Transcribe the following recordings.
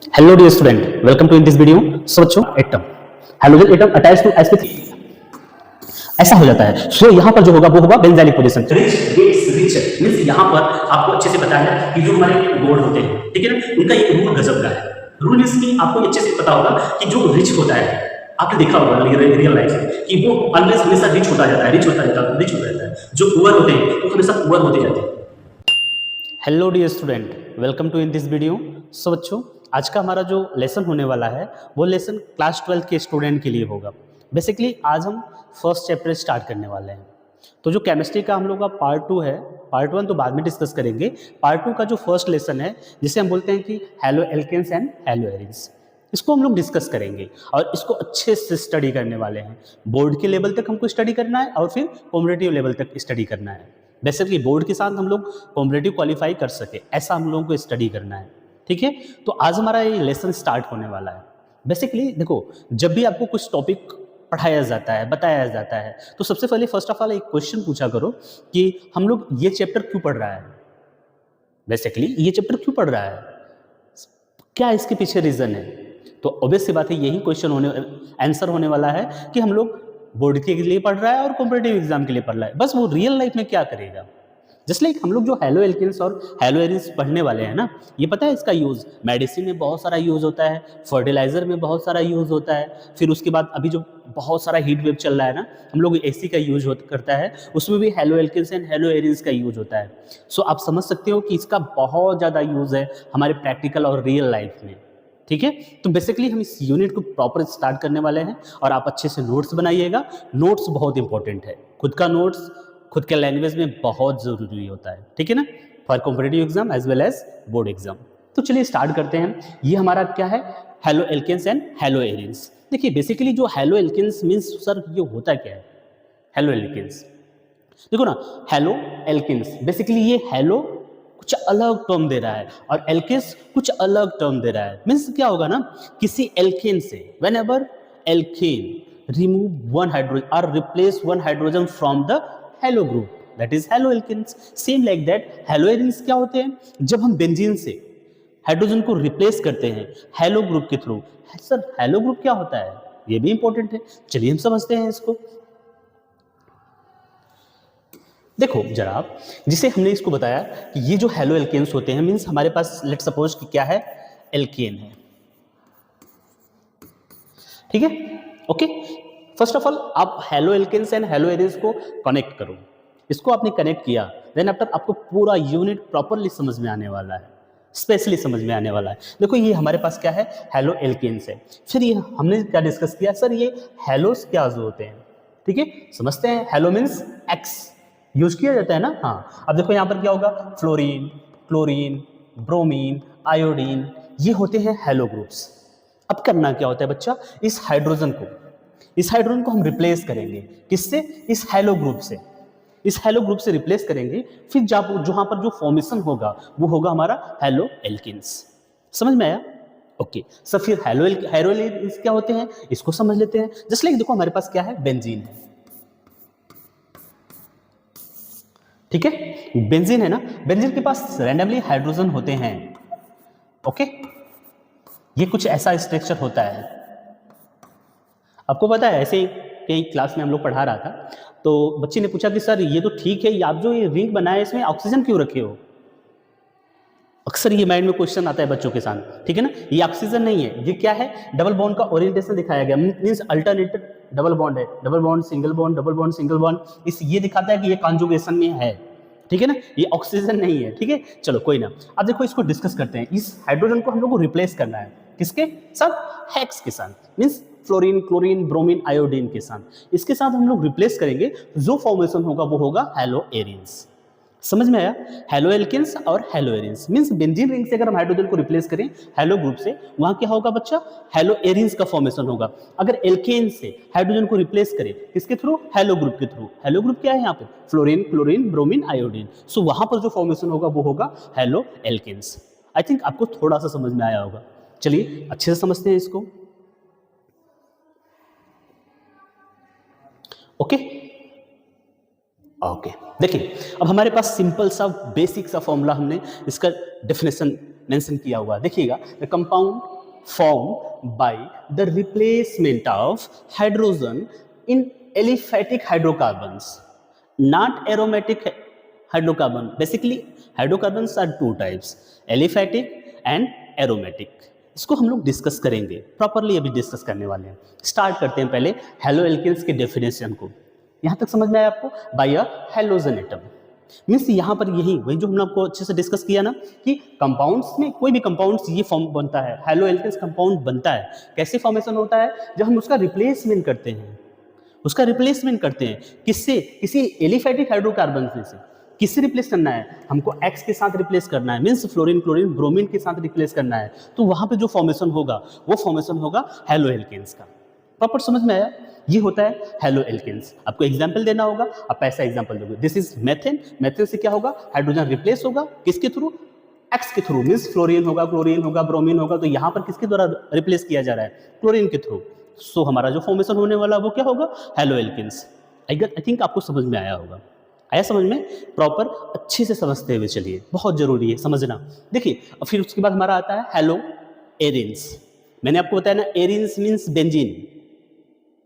Hello dear student, welcome to in this video. So बच्चों, atom hydrogen atom attach to sp3 ऐसा हो जाता है। सो यहाँ पर जो होगा वो होगा benzylic position. Rich gets rich means यहाँ पर आपको अच्छे से पता है कि जो हमारे गॉड होते हैं, ठीक है ना, उनका एक रूल गजब का है। रूल मींस कि आपको अच्छे से पता होगा कि जो रिच होता है, आपने देखा होगा रियल लाइफ में कि वो ऑलवेज हमेशा रिच होता जाता है, रिच होता जाता है, रिच होता जाता है। जो पुअर होते हैं वो हमेशा पुअर होते जाते हैं। Hello dear student, welcome to in this video. So बच्चों, आज का हमारा जो लेसन होने वाला है वो लेसन क्लास 12 के स्टूडेंट के लिए होगा। बेसिकली आज हम फर्स्ट चैप्टर स्टार्ट करने वाले हैं। तो जो केमिस्ट्री का हम लोग का पार्ट 2 है, पार्ट 1 तो बाद में डिस्कस करेंगे। पार्ट 2 का जो फर्स्ट लेसन है, जिसे हम बोलते हैं कि halo alkanes and halo arenes, इसको हम लोग डिस्कस करेंगे और इसको अच्छे से स्टडी करने वाले हैं। बोर्ड के लेवल तक हमको स्टडी करना है और फिर कॉम्पिटिटिव लेवल तक स्टडी करना है। बेसिकली बोर्ड के साथ हम लोग कॉम्पिटिटिव क्वालिफाई कर सके, ऐसा हम लोगों को स्टडी करना है। ठीक है, तो आज हमारा ये लेसन स्टार्ट होने वाला है। बेसिकली देखो, जब भी आपको कुछ टॉपिक पढ़ाया जाता है, बताया जाता है, तो सबसे पहले फर्स्ट ऑफ ऑल एक क्वेश्चन पूछा करो कि हम लोग ये चैप्टर क्यों पढ़ रहा है। बेसिकली ये चैप्टर क्यों पढ़ रहा है, क्या इसके पीछे रीजन है। तो ऑब्वियस सी बात है, यही क्वेश्चन आंसर होने वाला है कि हम लोग बोर्ड के लिए पढ़ रहा है और कॉम्पिटिटिव एग्जाम के लिए पढ़ रहा है। बस वो रियल लाइफ में क्या करेगा। जस्ट लाइक हम लोग जो हैलो एल्केन्स और हैलो एरिन्स पढ़ने वाले हैं ना, ये पता है इसका यूज़ मेडिसिन में बहुत सारा यूज़ होता है, फर्टिलाइजर में बहुत सारा यूज़ होता है। फिर उसके बाद अभी जो बहुत सारा हीट वेव चल रहा है ना, हम लोग एसी का यूज करता है, उसमें भी halo alkanes and halo arenes का यूज होता है। सो आप समझ सकते हो कि इसका बहुत ज़्यादा यूज़ है हमारे प्रैक्टिकल और रियल लाइफ में। ठीक है, तो बेसिकली हम इस यूनिट को प्रॉपर स्टार्ट करने वाले हैं और आप अच्छे से नोट्स बनाइएगा। नोट्स बहुत इंपॉर्टेंट है, खुद का नोट्स खुद के लैंग्वेज में बहुत ज़रूरी होता है। ठीक है ना, for competitive exam as well as board exam. तो चलिए स्टार्ट करते हैं। ये हमारा क्या है, halo alkanes and halo arenes. देखिए बेसिकली जो हैलो एल्केन्स मीन्स, सर ये होता क्या है हैलो एल्केन्स। देखो ना, हैलो एल्केन्स बेसिकली ये हैलो कुछ अलग टर्म दे रहा है और एल्केन्स कुछ अलग टर्म दे रहा है। मीन्स क्या होगा ना, किसी एल्केन से whenever alkane remove one hydrogen और replace one hydrogen from the halo group, that is haloalkanes. Same like that haloarenes क्या होते हैं, जब हम बेंजीन से हाइड्रोजन को रिप्लेस करते हैं हैलो ग्रुप के थ्रू। सर हैलो ग्रुप क्या होता है, ये भी इंपॉर्टेंट है, चलिए हम समझते हैं इसको। देखो जरा आप, जिसे हमने इसको बताया कि ये जो हैलो एल्केन्स होते हैं, मीन्स हमारे पास लेट सपोज कि क्या है, एल्केन है। ठीक है, ओके। फर्स्ट ऑफ ऑल आप halo alkanes and halo arenes को कनेक्ट करो। इसको आपने कनेक्ट किया, देन आफ्टर आपको पूरा यूनिट प्रॉपरली समझ में आने वाला है, स्पेशली समझ में आने वाला है। देखो ये हमारे पास क्या है, हैलो एल्केन्स है। फिर ये हमने क्या डिस्कस किया, सर ये हैलोस क्या जो होते हैं। ठीक है, समझते हैं। हैलो मीन्स एक्स यूज किया जाता है ना। हाँ, अब देखो यहाँ पर क्या होगा, फ्लोरीन, क्लोरीन, ब्रोमीन, आयोडीन, ये होते हैं हैलो ग्रुप्स। अब करना क्या होता है बच्चा, इस हाइड्रोजन को हम रिप्लेस करेंगे किससे, इस हैलो ग्रुप से। इस हैलो ग्रुप से रिप्लेस करेंगे, फिर जहां पर जो फॉर्मेशन होगा वो होगा हमारा हैलो एल्केन्स। समझ में आया, ओके। सब फिर हैलो एल्केन्स क्या होते हैं, इसको समझ लेते हैं। जस्ट लाइक देखो हमारे पास क्या है, बेंजीन है। ठीक है, बेंजीन है ना, बेंजीन के पास रैंडमली हाइड्रोजन होते हैं। ओके, ये कुछ ऐसा स्ट्रक्चर होता है। आपको पता है, ऐसे ही कई क्लास में हम लोग पढ़ा रहा था, तो बच्चे ने पूछा कि सर ये तो ठीक है, आप जो ये रिंग बनाए इसमें ऑक्सीजन क्यों रखे हो। अक्सर ये माइंड में क्वेश्चन आता है बच्चों के साथ। ठीक है ना, ये ऑक्सीजन नहीं है, ये क्या है, डबल बॉन्ड का ओरिएंटेशन दिखाया गया, मींस अल्टरनेटेड डबल बॉन्ड है, double bond single bond, double bond single bond, इस ये दिखाता है कि ये कॉन्जुगेशन में है। ठीक है ना, ये ऑक्सीजन नहीं है। ठीक है, चलो कोई ना। अब देखो इसको डिस्कस करते हैं। इस हाइड्रोजन को हम लोग को रिप्लेस करना है किसके साथ, हेक्स के साथ, means fluorine, chlorine, bromine, iodine के साथ। इसके साथ हम लोग रिप्लेस करेंगे, जो फॉर्मेशन होगा वो होगा हैलो एरिन्स। समझ में आया, हैलो एल्केन्स और hello arenes means benzene ring से अगर हम हाइड्रोजन को रिप्लेस करें हैलो ग्रुप से, वहां क्या होगा बच्चा, हैलो एरिन्स का फॉर्मेशन होगा। अगर एल्केन से हाइड्रोजन को रिप्लेस करें किसके थ्रू, हैलो ग्रुप के थ्रू। हैलो ग्रुप क्या है यहाँ पे, फ्लोरीन, क्लोरीन, ब्रोमीन, आयोडीन। सो वहां पर जो फॉर्मेशन होगा वो होगा हैलो एल्केन्स। आई थिंक आपको थोड़ा सा समझ में आया होगा। चलिए अच्छे से समझते हैं इसको। ओके ओके, देखिए अब हमारे पास सिंपल सा बेसिक सा फॉर्मूला हमने इसका डेफिनेशन मेंशन किया हुआ है। देखिएगा, the compound formed by the replacement of hydrogen in aliphatic hydrocarbons, not aromatic hydrocarbon. Basically hydrocarbons are two types, aliphatic and aromatic. इसको हम लोग डिस्कस करेंगे प्रॉपरली, अभी डिस्कस करने वाले हैं। स्टार्ट करते हैं पहले हेलो एल्केन्स के डेफिनेशन को। यहाँ तक समझ में आया आपको? बाय अ हैलोजन एटम मीन्स यहाँ पर यही वही जो हमने आपको अच्छे से डिस्कस किया ना कि कंपाउंड्स में कोई भी कंपाउंड्स ये फॉर्म बनता है, हेलो एल्केन्स कंपाउंड बनता है। कैसे फॉर्मेशन होता है? जब हम उसका रिप्लेसमेंट करते हैं, उसका रिप्लेसमेंट करते हैं किससे? किसी एलिफैटिक हाइड्रोकार्बन से। किससे रिप्लेस करना है? हमको X के साथ रिप्लेस करना है, मीन्स फ्लोरीन क्लोरीन ब्रोमीन के साथ रिप्लेस करना है। तो वहां पे जो फॉर्मेशन होगा वो फॉर्मेशन होगा हेलो एल्केन्स का। प्रॉपर समझ में आया? ये होता है हेलो एल्केन्स। आपको एग्जांपल देना होगा, आप ऐसा एग्जांपल दोगे, दिस इज मेथेन। मेथेन से क्या होगा? हाइड्रोजन रिप्लेस होगा किसके थ्रू? X के थ्रू, मीन्स फ्लोरीन होगा, क्लोरीन होगा, ब्रोमीन होगा। तो यहाँ पर किसके द्वारा रिप्लेस किया जा रहा है? क्लोरीन के थ्रू। सो हमारा जो फॉर्मेशन होने वाला वो क्या होगा? Halo alkanes. आई थिंक आपको समझ में आया होगा। आया समझ में? प्रॉपर अच्छे से समझते हुए चलिए, बहुत जरूरी है समझना। देखिए फिर उसके बाद हमारा आता है हेलो एरिन्स। मैंने आपको बताया ना, एरिन्स मीन्स बेंजीन।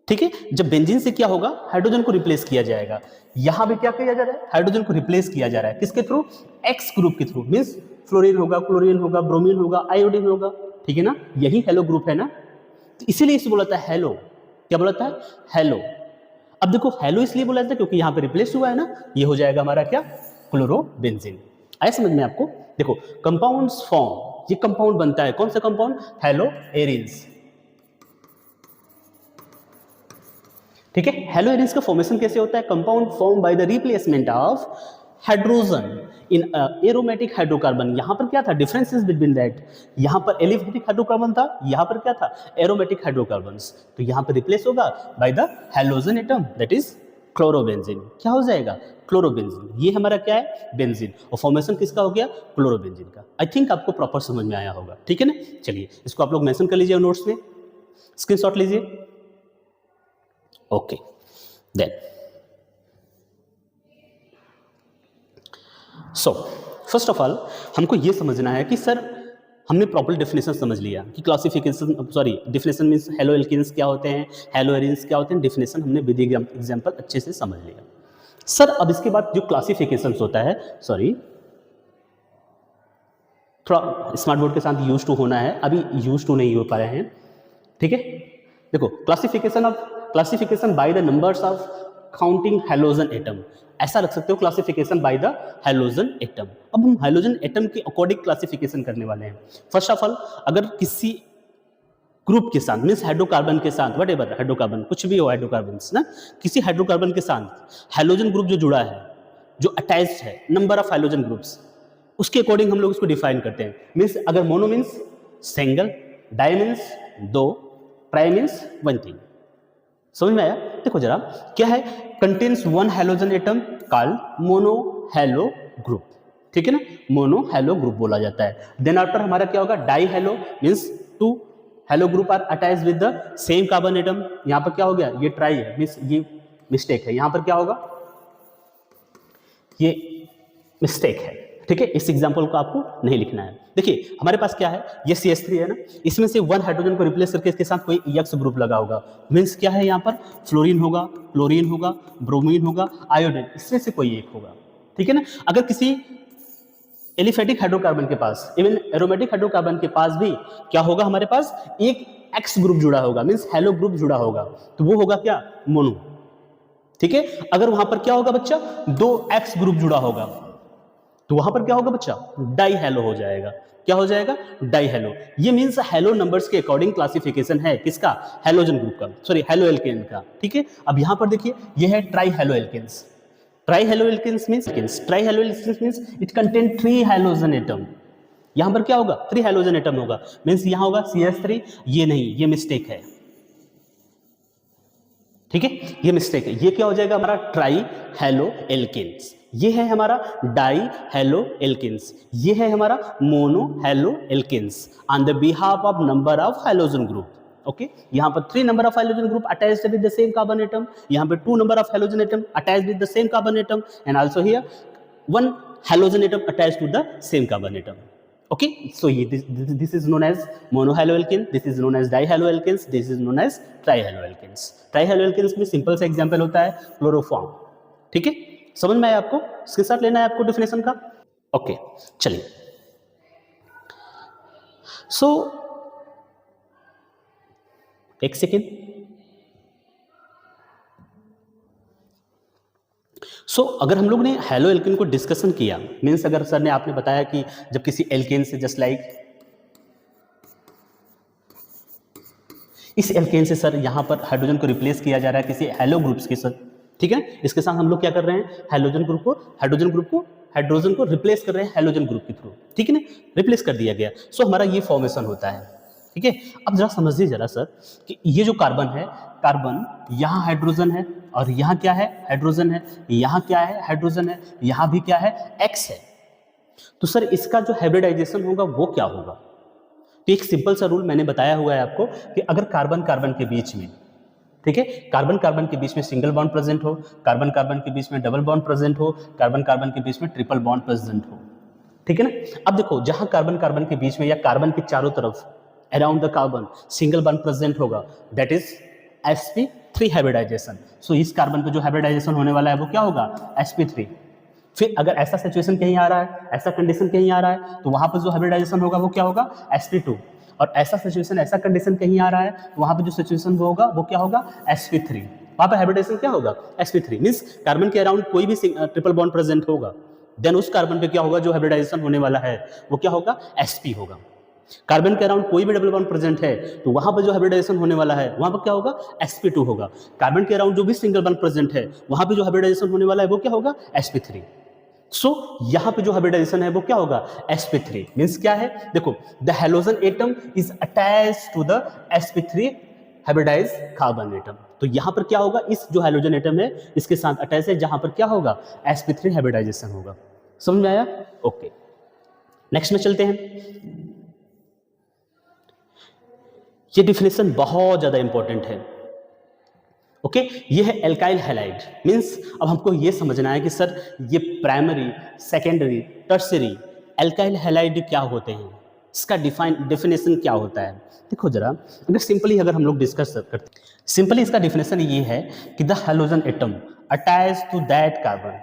ठीक है, जब बेंजीन से क्या होगा? हाइड्रोजन को रिप्लेस किया जाएगा। यहां भी क्या किया जा रहा है? हाइड्रोजन को रिप्लेस किया जा रहा है किसके थ्रू? एक्स ग्रुप के थ्रू, मीन्स फ्लोरीन होगा, क्लोरीन होगा, ब्रोमीन होगा, आयोडीन होगा। ठीक है ना, यही हेलो ग्रुप है ना, तो इसीलिए इसे बोला था हेलो। क्या बोला था? हेलो। अब देखो हेलो इसलिए बोला जाता है क्योंकि यहां पे रिप्लेस हुआ है ना, ये हो जाएगा हमारा क्या? क्लोरोबेंजीन। आया समझ में आपको? देखो कंपाउंड्स फॉर्म, ये कंपाउंड बनता है, कौन सा कंपाउंड? Hello arenes. ठीक है, हेलो एरिन्स का फॉर्मेशन कैसे होता है? Compound form by the replacement of hydrogen in aromatic hydrocarbon. यहां पर क्या था? Differences between that. यहां पर एलिफेटिक हाइड्रोकार्बन था, यहां पर क्या था? Aromatic hydrocarbons. तो यहां पर रिप्लेस होगा by the halogen atom, that is chlorobenzene. क्या हो जाएगा? क्लोरोबेंजीन। ये हमारा क्या है? बेंजीन। और फॉर्मेशन किसका हो गया? क्लोरोबेंजीन का। आई थिंक आपको प्रॉपर समझ में आया होगा। ठीक है ना, चलिए इसको आप लोग मेंशन कर लीजिए नोट्स में, स्क्रीनशॉट लीजिए। Okay then so first of all हमको ये समझना है कि सर हमने प्रॉपर डेफिनेशन समझ लिया कि classification, sorry definition means halo alkanes क्या होते हैं, हेलो एरिन्स क्या होते हैं। डेफिनेशन हमने विद एग्जांपल अच्छे से समझ लिया। सर अब इसके बाद जो क्लासिफिकेशन होता है, सॉरी थोड़ा स्मार्ट बोर्ड के साथ यूज टू होना है, अभी यूज टू नहीं हो पा रहे हैं। ठीक है, देखो classification by the numbers of counting halogen atom, ऐसा रख सकते हो classification by the halogen atom. अब हम हैलोजन एटम के अकॉर्डिंग क्लासिफिकेशन करने वाले हैं। फर्स्ट ऑफ ऑल अगर किसी ग्रुप के साथ, मीन्स हाइड्रोकार्बन के साथ, वट एवर हाइड्रोकार्बन कुछ भी हो, हाइड्रोकार्बन्स ना, किसी हाइड्रोकार्बन के साथ हैलोजन ग्रुप जो जुड़ा है, जो अटैच्ड है, नंबर ऑफ हैलोजन ग्रुप्स, उसके अकॉर्डिंग हम लोग उसको डिफाइन करते हैं। मीन्स अगर mono means single, di means दो, ट्राई मीन्स वन थिंग। समझ में आया? देखो जरा क्या है, contains one halogen atom called mono halo group. ठीक है ना, मोनो हैलो ग्रुप बोला जाता है। देन आफ्टर हमारा क्या होगा? Di halo means two halo group are attached with the same carbon atom. यहां पर क्या हो गया? ये ट्राई है, मीन्स ये मिस्टेक है। यहां पर क्या होगा? ये मिस्टेक है। ठीक है, इस एग्जांपल को आपको नहीं लिखना है। देखिए हमारे पास क्या है, ये CH3 है ना, इसमें से वन हाइड्रोजन को रिप्लेस करके इसके साथ कोई EX ग्रुप लगा होगा। मीन्स क्या है? यहाँ पर फ्लोरीन होगा, क्लोरीन होगा, ब्रोमीन होगा, आयोडीन, इसमें से कोई एक होगा। ठीक है ना, अगर किसी एलिफेटिक हाइड्रोकार्बन के पास, इवन एरोमेटिक हाइड्रोकार्बन के पास भी क्या होगा? हमारे पास एक X ग्रुप जुड़ा होगा, मीन्स हेलो ग्रुप जुड़ा होगा, तो वो होगा क्या? मोनो। ठीक है, अगर वहां पर क्या होगा बच्चा? दो X ग्रुप जुड़ा होगा, तो वहां पर क्या होगा बच्चा? डाई हेलो हो जाएगा। क्या हो जाएगा? Di halo. ये मींस हेलो नंबर्स के अकॉर्डिंग क्लासिफिकेशन है किसका? हैलोजन ग्रुप का, सॉरी हेलो एल्केन का। ठीक है, अब यहां पर देखिए ये है tri halo alkanes. Tri halo alkanes means it contain 3 halogen atom. यहां पर क्या होगा? 3 हैलोजन एटम होगा, मींस यहां होगा CH3। ये नहीं, ये मिस्टेक है। ठीक है, ये मिस्टेक है। ये क्या हो जाएगा? हमारा ट्राई हेलो एल्केन्स। ये है हमारा डाई हेलो एल्केन्स। ये है हमारा mono halo alkanes on the behalf of number of halogen group. Okay, यहाँ पर 3 number of halogen group attached with the same carbon atom, यहाँ पे 2 number of halogen atom attached with the same carbon atom, and also here 1 halogen atom attached to the same carbon atom. Okay, so this is known as monohaloalkane, this is known as dihaloalkanes, this is known as trihaloalkanes. Trihaloalkanes में simple सा example होता है chloroform. ठीक है, समझ में आया आपको? इसके साथ लेना है आपको डेफिनेशन का. ओके, चलिए. सो एक सेकेंड. अगर हम लोग ने हैलो एल्केन को डिस्कशन किया, मीन्स अगर सर ने आपने बताया कि जब किसी एल्केन से जस्ट लाइक इस एल्केन से सर यहां पर हाइड्रोजन को रिप्लेस किया जा रहा है किसी हैलो ग्रुप्स के सर. ठीक है, इसके साथ हम लोग क्या कर रहे हैं, हाइड्रोजन को रिप्लेस कर रहे हैं हैलोजन ग्रुप के थ्रू. ठीक है ना, रिप्लेस कर दिया गया. हमारा ये फॉर्मेशन होता है. ठीक है, अब जरा समझिए जरा सर कि ये जो कार्बन है, कार्बन यहाँ हाइड्रोजन है और यहाँ क्या है, हाइड्रोजन है. यहाँ क्या है, हाइड्रोजन है. यहाँ भी क्या है, X है. तो सर इसका जो हाइब्रिडाइजेशन होगा वो क्या होगा? तो एक सिंपल सा रूल मैंने बताया हुआ है आपको कि अगर कार्बन कार्बन के बीच में, ठीक है, कार्बन कार्बन के बीच में सिंगल बॉन्ड प्रेजेंट हो, कार्बन कार्बन के बीच में डबल बॉन्ड प्रेजेंट हो, कार्बन कार्बन के बीच में ट्रिपल बॉन्ड प्रेजेंट हो. ठीक है ना. अब देखो, जहां कार्बन कार्बन के बीच में या कार्बन के चारों तरफ around the carbon single bond present होगा, दैट इज sp3 हाइब्रिडाइजेशन. सो इस कार्बन पे जो हाइब्रिडाइजेशन होने वाला है वो क्या होगा, sp3. फिर अगर ऐसा सिचुएशन कहीं आ रहा है, ऐसा कंडीशन कहीं आ रहा है, तो वहां पर जो हाइब्रिडाइजेशन होगा वो क्या होगा, sp2. और ऐसा सिचुएशन, ऐसा कंडीशन कहीं आ रहा है, तो वहां पर जो सिचुएशन होगा वो क्या होगा, sp3. वहां पर हाइब्रिडाइजेशन क्या होगा, sp3. मींस कार्बन के अराउंड कोई भी ट्रिपल बॉन्ड प्रेजेंट होगा, देन उस कार्बन पे क्या होगा, जो हाइब्रिडाइजेशन होने वाला है वो क्या होगा, sp होगा. कार्बन के अराउंड कोई भी डबल बॉन्ड प्रेजेंट है, तो वहां पर जो हाइब्रिडाइजेशन होने वाला है वहां पर क्या होगा, sp2 होगा. कार्बन के अराउंड जो भी सिंगल बॉन्ड प्रेजेंट है, वहां पे जो हाइब्रिडाइजेशन होने वाला है वो क्या होगा, sp3. यहाँ पे जो हाइब्रिडाइजेशन है वो क्या होगा, sp3. मींस क्या है, देखो, the halogen atom is attached to the sp3 hybridise carbon atom. तो यहाँ पर क्या होगा, इस जो हैलोजन एटम है इसके साथ अटैच है, जहां पर क्या होगा, sp3 हाइब्रिडाइजेशन होगा. समझ में आया? ओके, नेक्स्ट में चलते हैं. ये डिफिनेशन बहुत ज्यादा इंपॉर्टेंट है. ओके, ये है एल्काइल हैलाइड. मींस अब हमको ये समझना है कि सर ये primary, secondary, tertiary alkyl halide क्या होते हैं, इसका डेफिनेशन क्या होता है. देखो जरा, अगर सिंपली अगर हम लोग डिस्कस करते हैं, सिंपली इसका डेफिनेशन ये है कि the halogen atom attach to that carbon,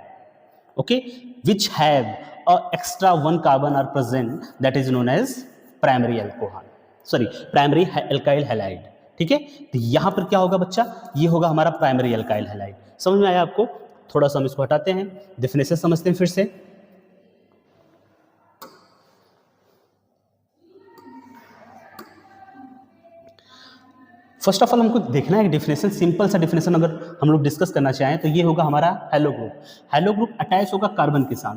okay, which have a extra one carbon are present, that is known as primary alcohol, sorry primary alkyl halide. ठीक है, तो यहां पर क्या होगा बच्चा, ये होगा हमारा प्राइमरी एल्काइल हैलाइड. समझ में आया आपको? थोड़ा सा हम इसको हटाते हैं, डेफिनेशन समझते हैं फिर से. फर्स्ट ऑफ ऑल हमको देखना है डेफिनेशन, सिंपल सा डेफिनेशन अगर हम लोग डिस्कस करना चाहें तो ये होगा हमारा hello group. Hello group attach होगा कार्बन के साथ.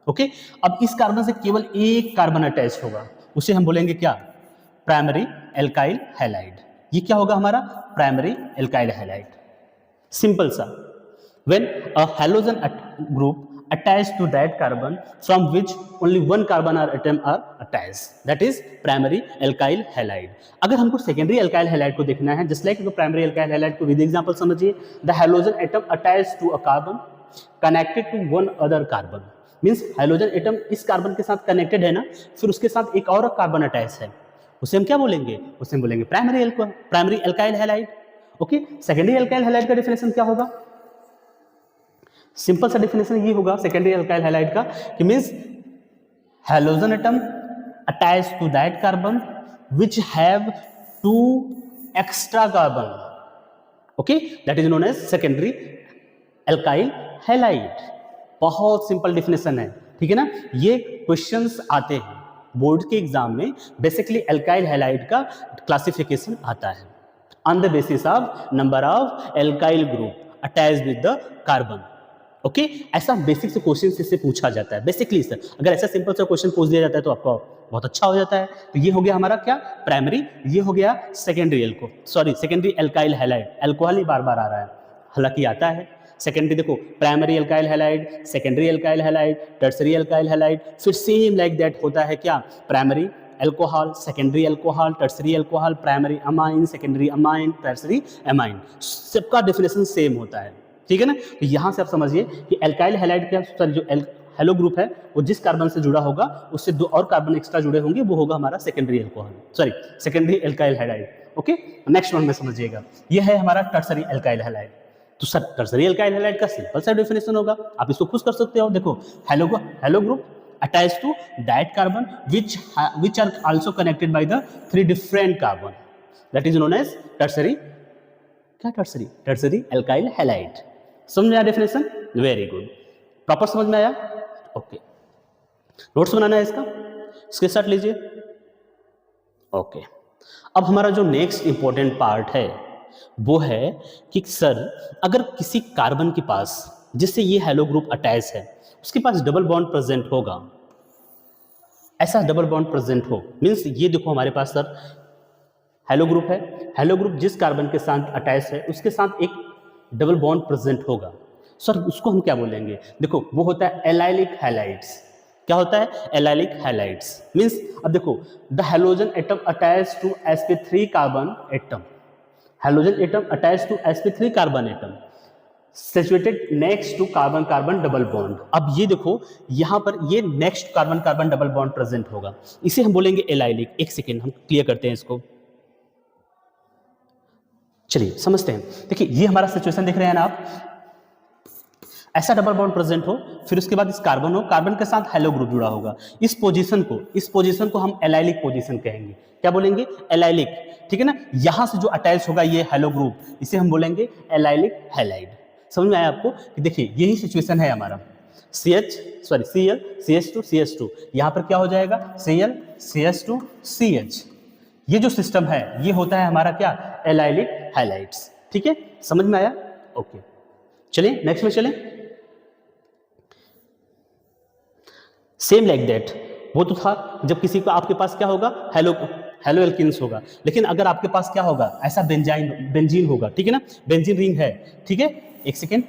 ओके, अब इस कार्बन से केवल एक कार्बन अटैच होगा, उसे हम बोलेंगे क्या, प्राइमरी एल्काइल हैलाइड. ये क्या होगा हमारा, प्राइमरी एल्काइल हैलाइड. सिंपल सा. When a halogen group attached to that carbon from which only one carbon or atom are attached, that is primary alkyl halide. अगर हमको सेकेंडरी एल्काइल हैलाइड को देखना है, just like primary alkyl halide को with example समझिए. The halogen atom attached to a carbon connected to one other carbon. Means halogen atom इस carbon के साथ कनेक्टेड है ना, फिर उसके साथ एक और कार्बन अटैच है, उसे हम क्या बोलेंगे, उसे हम बोलेंगे primary alkyl halide. Okay, secondary alkyl halide का डेफिनेशन क्या होगा, सिंपल सा डेफिनेशन ये होगा सेकेंडरी एल्काइल हैलाइड का कि means halogen atom attached to that carbon which have two extra carbon, okay, that is known as secondary alkyl halide. बहुत simple definition है. ठीक है ना. ये क्वेश्चंस आते हैं बोर्ड के एग्जाम में, बेसिकली एल्काइल हैलाइड का क्लासिफिकेशन आता है on the basis of number of alkyl group attached with the carbon. Okay, ऐसा बेसिक से क्वेश्चन इससे पूछा जाता है बेसिकली सर. अगर ऐसा सिंपल सा क्वेश्चन पूछ दिया जाता है तो आपको बहुत अच्छा हो जाता है. तो ये हो गया हमारा क्या, प्राइमरी, ये हो गया सेकेंडरी एल्काइल हैलाइड. अल्कोहल ही बार बार आ रहा है, हालांकि आता है सेकेंडरी. देखो, primary alkyl halide, secondary alkyl halide, tertiary alkyl halide, फिर सेम लाइक दैट होता है क्या, primary alcohol, secondary alcohol, tertiary alcohol, primary amine, secondary amine, tertiary amine, सबका डेफिनेशन सेम होता है. ठीक है ना. तो यहां से आप समझिए कि एल्काइल हैलाइड क्या, सर जो हेलो ग्रुप है वो जिस कार्बन से जुड़ा होगा उससे 2 और कार्बन एक्स्ट्रा जुड़े होंगे, वो होगा हमारा secondary alcohol, sorry secondary alkyl halide. Okay, next one में समझिएगा, ये है हमारा टर्सरी एल्काइल हैलाइड। तो सर टर्सरी एल्काइल हैलाइड का सिंपल सा डेफिनेशन होगा, आप इसको खुश कर सकते हो। देखो hello group attached to that carbon which are also connected by the 3 different carbon, that is known as tertiary, क्या टर्सरी एल्काइल हैलाइड। समझ में आया डेफिनेशन? वेरी गुड, प्रॉपर समझ में आया? ओके, नोट्स बनाना है इसका, स्क्रीनशॉट लीजिए। ओके, अब हमारा जो नेक्स्ट इंपॉर्टेंट पार्ट है वो है कि सर अगर किसी कार्बन के पास जिससे ये हेलो ग्रुप अटैच है उसके पास डबल बॉन्ड प्रेजेंट होगा, ऐसा डबल बॉन्ड प्रेजेंट हो, मीन्स ये देखो हमारे पास सर हेलो ग्रुप है, हेलो ग्रुप जिस कार्बन के साथ अटैच है उसके साथ एक डबल बॉन्ड प्रेजेंट होगा, सर उसको हम क्या बोलेंगे? देखो वो होता है एलाइलिक हैलाइड्स। क्या होता है? एलाइलिक हैलाइड्स मीन्स, अब देखो the halogen atom attach to sp3 carbon atom, halogen atom attach to sp3 carbon atom situated next to carbon carbon double bond. अब ये देखो यहां पर ये next carbon carbon double bond present होगा, इसे हम बोलेंगे एलाइलिक। एक सेकेंड हम क्लियर करते हैं इसको, चलिए समझते हैं। देखिए ये हमारा सिचुएशन देख रहे हैं ना आप, ऐसा डबल बॉन्ड प्रेजेंट हो, फिर उसके बाद इस कार्बन हो, कार्बन के साथ हेलो ग्रुप जुड़ा होगा, इस पोजीशन को हम एलाइलिक पोजीशन कहेंगे। क्या बोलेंगे? एलाइलिक, ठीक है ना। यहां से जो अटैच होगा ये हेलो ग्रुप, इसे हम बोलेंगे एलाइलिक हैलाइड। समझ में आया आपको? कि देखिए यही सिचुएशन है हमारा, Cl CH2 यहां पर क्या हो जाएगा? Cl CH2 CH। ये जो सिस्टम है ये होता है हमारा क्या? Allylic halides. ठीक है, समझ में आया? ओके, चलिए नेक्स्ट में चलें। सेम लाइक दैट, वो तो था जब किसी को आपके पास क्या होगा? हेलो एल्किन्स होगा, लेकिन अगर आपके पास क्या होगा? ऐसा बेंजीन होगा, ठीक है ना, बेंजीन रिंग है, ठीक है। एक सेकेंड,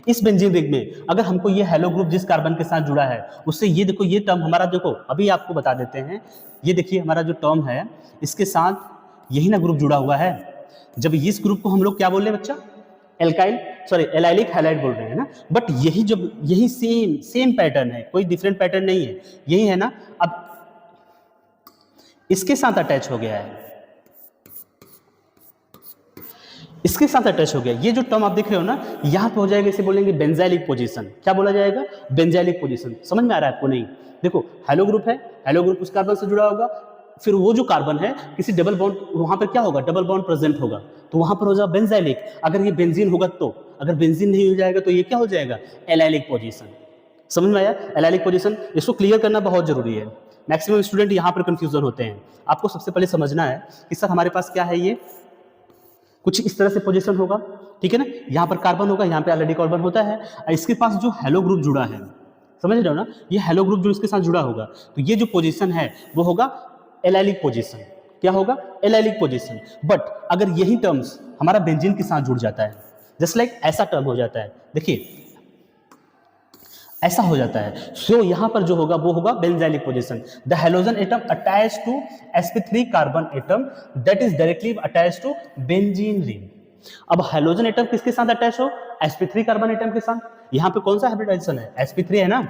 इस बेंजीन रिंग में अगर हमको ये हेलो ग्रुप जिस कार्बन के साथ जुड़ा है उससे ये देखो ये टर्म हमारा, देखो अभी आपको बता देते हैं, ये देखिए हमारा जो टर्म है इसके साथ यही ना ग्रुप जुड़ा हुआ है। जब इस ग्रुप को हम लोग क्या बोल रहे हैं बच्चा? एलाइलिक हैलाइड बोल रहे हैं ना, बट यही सेम पैटर्न है, कोई डिफरेंट पैटर्न नहीं है, यही है ना। अब इसके साथ अटैच हो गया है, इसके साथ अटैच हो गया, ये जो टर्म आप देख रहे हो ना यहां पे हो जाएगा, इसे बोलेंगे बेंजाइलिक पोजीशन। क्या बोला जाएगा? Benzylic position. समझ में आ रहा है आपको? नहीं, देखो हेलो ग्रुप है, हेलो ग्रुप उस कार्बन से जुड़ा होगा, फिर वो जो कार्बन है किसी डबल बॉन्ड, वहां पर क्या होगा? डबल बॉन्ड प्रेजेंट होगा, तो वहां पर हो जाएगा बेंजाइलिक। अगर ये बेंजीन होगा तो, अगर बेंजीन नहीं हो जाएगा तो ये क्या हो जाएगा? Allylic position. समझ में आया? एलाइलिक पोजीशन, इसको क्लियर करना बहुत जरूरी है। मैक्सिमम स्टूडेंट यहां पर कंफ्यूजन होते हैं। आपको सबसे पहले समझना है कि सर हमारे पास क्या है, ये कुछ इस तरह से पोजीशन होगा, ठीक है ना, यहाँ पर कार्बन होगा, यहाँ पे ऑलरेडी कार्बन होता है, और इसके पास जो हेलो ग्रुप जुड़ा है, समझ रहे हो ना, ये हेलो ग्रुप जो इसके साथ जुड़ा होगा, तो ये जो पोजीशन है वो होगा एलाइलिक पोजीशन। क्या होगा? Allylic position. बट अगर यही टर्म्स हमारा बेंजीन के साथ जुड़ जाता है, जस्ट लाइक ऐसा टर्म हो जाता है, देखिए ऐसा हो जाता है, सो यहां पर जो होगा वो होगा benzylic position. The halogen atom attach to sp3 carbon atom that is directly attach to benzene ring. अब हैलोजन एटम किसके साथ अटैच हो? sp3 कार्बन एटम के साथ। यहां पे कौन सा हाइब्रिडाइजेशन है? sp3 है ना,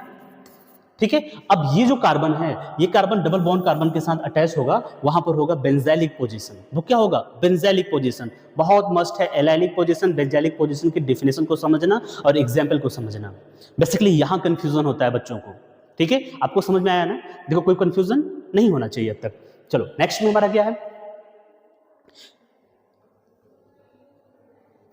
ठीक है। अब ये जो कार्बन है, ये कार्बन डबल बॉन्ड कार्बन के साथ अटैच होगा, वहां पर होगा बेंजाइलिक पोजीशन। वो क्या होगा? Benzylic position. बहुत मस्ट है एलाइलिक पोजीशन, बेंजाइलिक पोजीशन की डेफिनेशन को समझना और एग्जाम्पल को समझना। बेसिकली यहां कंफ्यूजन होता है बच्चों को, ठीक है। आपको समझ में आया ना? देखो कोई कंफ्यूजन नहीं होना चाहिए अब तक। चलो नेक्स्ट में हमारा क्या है?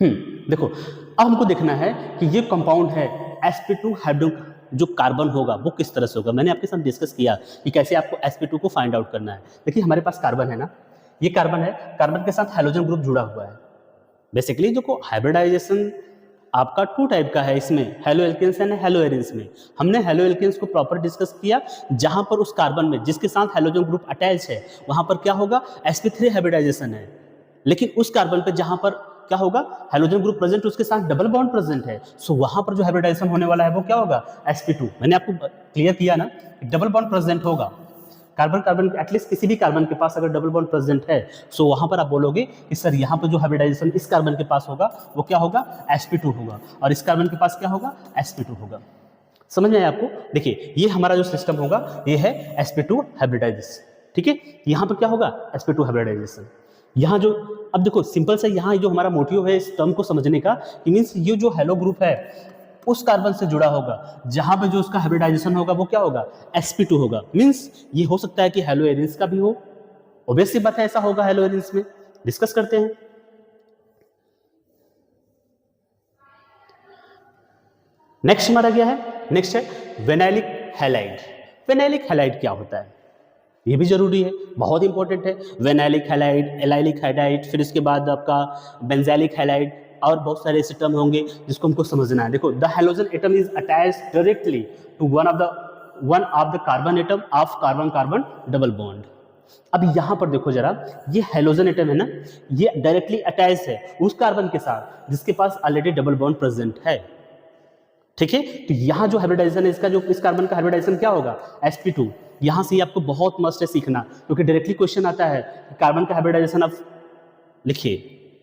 देखो अब हमको देखना है कि ये कंपाउंड है sp2 हाइड्रो, जो कार्बन होगा वो किस तरह से होगा। मैंने आपके साथ डिस्कस किया कि कैसे आपको sp2 को फाइंड आउट करना है। देखिए हमारे पास कार्बन है ना, ये कार्बन है, कार्बन के साथ हाइड्रोजन ग्रुप जुड़ा हुआ है। बेसिकली जो हाइब्रिडाइजेशन आपका 2 टाइप का है, इसमें halo alkanes and halo arenes में। हमने हेलो एल्केन्स को प्रॉपर डिस्कस किया, जहां पर उस कार्बन में जिसके साथ हाइड्रोजन ग्रुप अटैच है वहां पर क्या होगा? sp3 हाइब्रिडाइजेशन है। लेकिन उस कार्बन पे जहां पर क्या होगा? हाइड्रोजन ग्रुप प्रेजेंट, उसके साथ डबल बॉन्ड प्रेजेंट है, सो वहां पर जो हाइब्रिडाइजेशन होने वाला है वो क्या होगा? sp2। मैंने आपको क्लियर किया ना, डबल बॉन्ड प्रेजेंट होगा, कार्बन कार्बन एटलीस्ट किसी भी कार्बन के पास अगर डबल बॉन्ड प्रेजेंट है, सो वहां पर आप बोलोगे कि सर यहाँ पर जो हाइब्रिडाइजेशन इस कार्बन के पास होगा वो क्या होगा? sp2 होगा, और इस कार्बन के पास क्या होगा? sp2 होगा। समझ में आया आपको? देखिए ये हमारा जो सिस्टम होगा ये है sp2 हाइब्रिडाइजेशन, ठीक है। यहाँ पर क्या होगा? sp2 hybridisation. यहाँ जो, अब देखो सिंपल से यहाँ जो हमारा मोटिव है इस टर्म को समझने का, मीन्स ये जो हेलो ग्रुप है उस कार्बन से जुड़ा होगा, जहां पे जो उसका हाइब्रिडाइजेशन होगा वो क्या होगा? sp2 होगा। मीन्स ये हो सकता है कि हेलो एरिन्स का भी हो, ऑब्वियस सी बात है ऐसा होगा हेलो एरिन्स में। डिस्कस करते हैं। नेक्स्ट हमारा क्या है? नेक्स्ट है वेनाइलिक हैलाइड। वेनाइलिक हैलाइड क्या होता है? ये भी जरूरी है, बहुत इंपॉर्टेंट है। वेनाइलिक हैलाइड, एलाइलिक हैलाइड, फिर इसके बाद आपका बेंजाइलिक हैलाइड और बहुत सारे ऐसे टर्म होंगे जिसको हमको समझना है। देखो, the halogen atom is attached directly to one of the carbon atom of carbon carbon double bond. अब यहां पर देखो जरा, ये हैलोजन एटम है ना, ये डायरेक्टली अटैच है उस कार्बन के साथ जिसके पास ऑलरेडी डबल बॉन्ड प्रेजेंट है, ठीक है। तो यहाँ जो हाइब्रिडाइजेशन है इसका, जो इस कार्बन का हाइब्रिडाइजेशन क्या होगा? sp2। यहाँ से आपको बहुत मस्ट है सीखना, क्योंकि डायरेक्टली क्वेश्चन आता है कार्बन का हाइब्रिडाइजेशन आप लिखिए,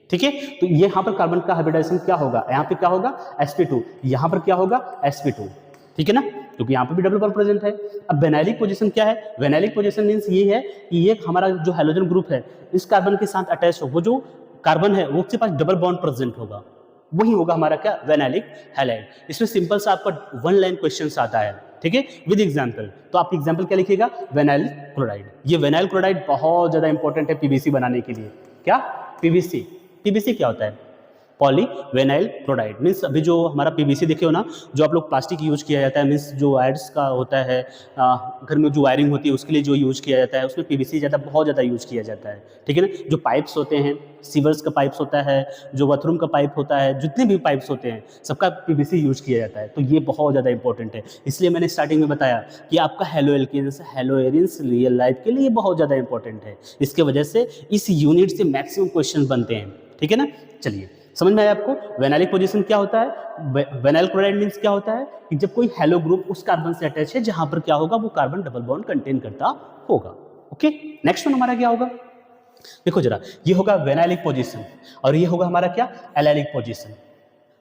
ठीक है। तो यहाँ पर कार्बन का हाइब्रिडाइजेशन क्या होगा? यहाँ पे क्या होगा? sp2। यहाँ पर क्या होगा? sp2, ठीक है ना, क्योंकि यहाँ पे भी डबल बॉन्ड प्रेजेंट है। अब वेनाइलिक पोजीशन क्या है? वेनाइलिक पोजीशन मीन्स ये है कि ये हमारा जो हैलोजन ग्रुप है इस कार्बन के साथ अटैच हो, वो जो कार्बन है वो उसके पास डबल बॉन्ड प्रेजेंट होगा, वही होगा हमारा क्या? वेनाइलिक हैलाइड। इसमें सिंपल सा आपका वन लाइन क्वेश्चन आता है, ठीक है, विद एग्जांपल। तो आप एग्जांपल क्या लिखिएगा? Vinyl chloride. ये वेनाइल क्लोराइड बहुत ज्यादा इंपॉर्टेंट है पीवीसी बनाने के लिए। क्या? पीवीसी। पीवीसी क्या होता है? Poly vinyl chloride. मीन्स अभी जो हमारा पीवीसी देखे हो ना, जो आप लोग प्लास्टिक यूज किया जाता है, मीन्स जो वायर्स का होता है, घर में जो वायरिंग होती है उसके लिए जो यूज किया जाता है, उसमें पीवीसी बहुत ज़्यादा यूज किया जाता है, ठीक है ना। जो पाइप्स होते हैं, सीवर्स का पाइप्स होता है, जो बाथरूम का पाइप होता है, जितने भी पाइप्स होते हैं सबका पीवीसी यूज किया जाता है। तो ये बहुत ज़्यादा इंपॉर्टेंट है, इसलिए मैंने स्टार्टिंग में बताया कि आपका halo alkanes, halo arenes real life के लिए बहुत ज़्यादा इंपॉर्टेंट है। इसके वजह से इस यूनिट से मैक्सिमम क्वेश्चन बनते हैं, ठीक है ना। चलिए समझ में आया आपको? वेनाइलिक पोजीशन क्या होता है? वेनाइल क्लोराइड मींस क्या होता है कि जब कोई हेलो ग्रुप उस कार्बन से अटैच है जहां पर क्या होगा? वो कार्बन डबल बॉन्ड कंटेन करता होगा। ओके, नेक्स्ट वन हमारा क्या होगा? देखो जरा, ये होगा वेनाइलिक पोजीशन और ये होगा हमारा क्या? Allylic position.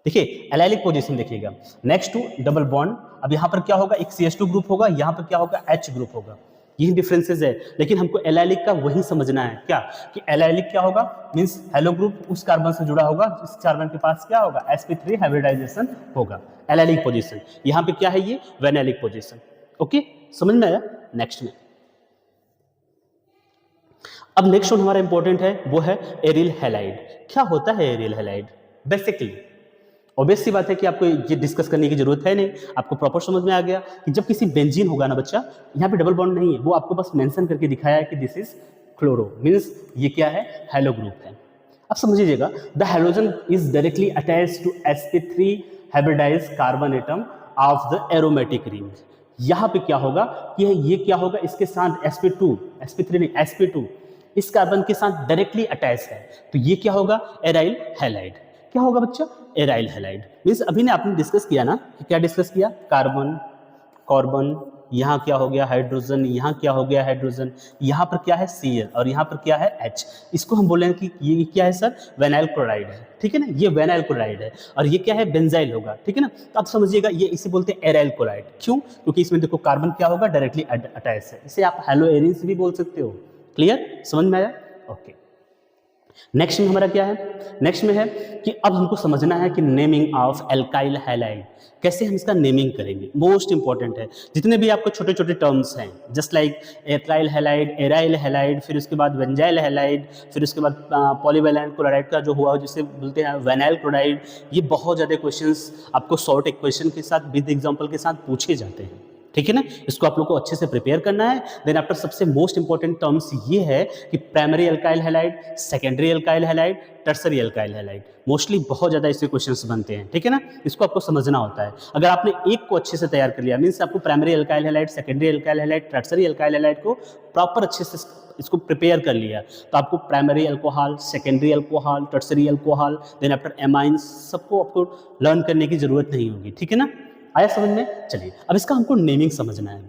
देखिए एलाइलिक पोजीशन देखिएगा, नेक्स्ट टू डबल बॉन्ड। अब यहाँ पर क्या होगा? एक CH2 ग्रुप होगा, यहाँ पर क्या होगा? H ग्रुप होगा। यही डिफरेंसेस है, लेकिन हमको एलाइलिक का वही समझना है क्या, कि एलाइलिक क्या होगा? मींस हेलो ग्रुप उस कार्बन से जुड़ा होगा जिस कार्बन के पास क्या होगा? sp3 हाइब्रिडाइजेशन होगा। Allylic position. यहाँ पे क्या है? ये वेनाइलिक पोजीशन। ओके, समझ में आया? नेक्स्ट में, अब नेक्स्ट वन हमारा इंपॉर्टेंट है, वो है एरिल हैलाइड। क्या होता है एरिल हैलाइड? बेसिकली ऑब्वियस सी बात है कि आपको ये डिस्कस करने की जरूरत है नहीं, आपको प्रॉपर समझ में आ गया कि जब किसी बेंजीन होगा ना बच्चा, यहाँ पे डबल बॉन्ड नहीं है, वो आपको बस मेंशन करके दिखाया है कि दिस इज क्लोरो, मींस ये क्या है? हेलो ग्रुप है। अब समझिएगा, the halogen is directly attached to sp3 hybridised carbon atom of the aromatic ring. यहाँ पे क्या होगा कि ये क्या होगा? इसके साथ sp3 नहीं, sp2 इस कार्बन के साथ डायरेक्टली अटैच है, तो ये क्या होगा? Aryl halide. क्या होगा बच्चा? Aryl halide. मीन्स अभी ने आपने डिस्कस किया ना, कि क्या डिस्कस किया? कार्बन, कार्बन, यहाँ क्या हो गया? हाइड्रोजन, यहाँ क्या हो गया? हाइड्रोजन, यहाँ पर क्या है? Cl और यहाँ पर क्या है? H। इसको हम बोलेंगे कि ये क्या है सर? वेनाइल क्लोराइड है, ठीक है ना। ये वेनाइल क्लोराइड है और ये क्या है? बेंजाइल होगा, ठीक है ना। तो आप समझिएगा, ये इसे बोलते हैं एराइल क्लोराइड। क्यों? क्योंकि इसमें देखो कार्बन क्या होगा? डायरेक्टली अटैच है। इसे आप हेलो एरिन्स भी बोल सकते हो। क्लियर? समझ में आया? ओके, नेक्स्ट में हमारा क्या है? नेक्स्ट में है कि अब हमको समझना है कि नेमिंग ऑफ एल्काइल हैलाइड, कैसे हम इसका नेमिंग करेंगे। मोस्ट इंपॉर्टेंट है, जितने भी आपको छोटे छोटे टर्म्स हैं, just like alkyl halide, aryl halide, फिर उसके बाद बेंजाइल हैलाइड, फिर उसके बाद पॉलीवैलेंट क्लोराइड का जो हुआ जिसे बोलते हैं वेनाइल क्लोराइड, ये बहुत ज़्यादा क्वेश्चंस आपको शॉर्ट इक्वेशन के साथ विद एग्जाम्पल के साथ पूछे जाते हैं, ठीक है ना। इसको आप लोग को अच्छे से प्रिपेयर करना है। देन आफ्टर सबसे मोस्ट इंपॉर्टेंट टर्म्स ये है कि primary alkyl halide, secondary alkyl halide, tertiary alkyl halide. Mostly बहुत ज़्यादा इससे क्वेश्चंस बनते हैं, ठीक है ना। इसको आपको समझना होता है। अगर आपने एक को अच्छे से तैयार कर लिया, मीन्स आपको primary alkyl halide, secondary alkyl halide, tertiary alkyl halide को प्रॉपर अच्छे से इसको प्रिपेयर कर लिया, तो आपको primary alcohol, secondary alcohol, tertiary alcohol, then after amines, सबको आपको लर्न करने की जरूरत नहीं होगी, ठीक है ना। आया समझ में? चलिए अब इसका हमको नेमिंग समझना है।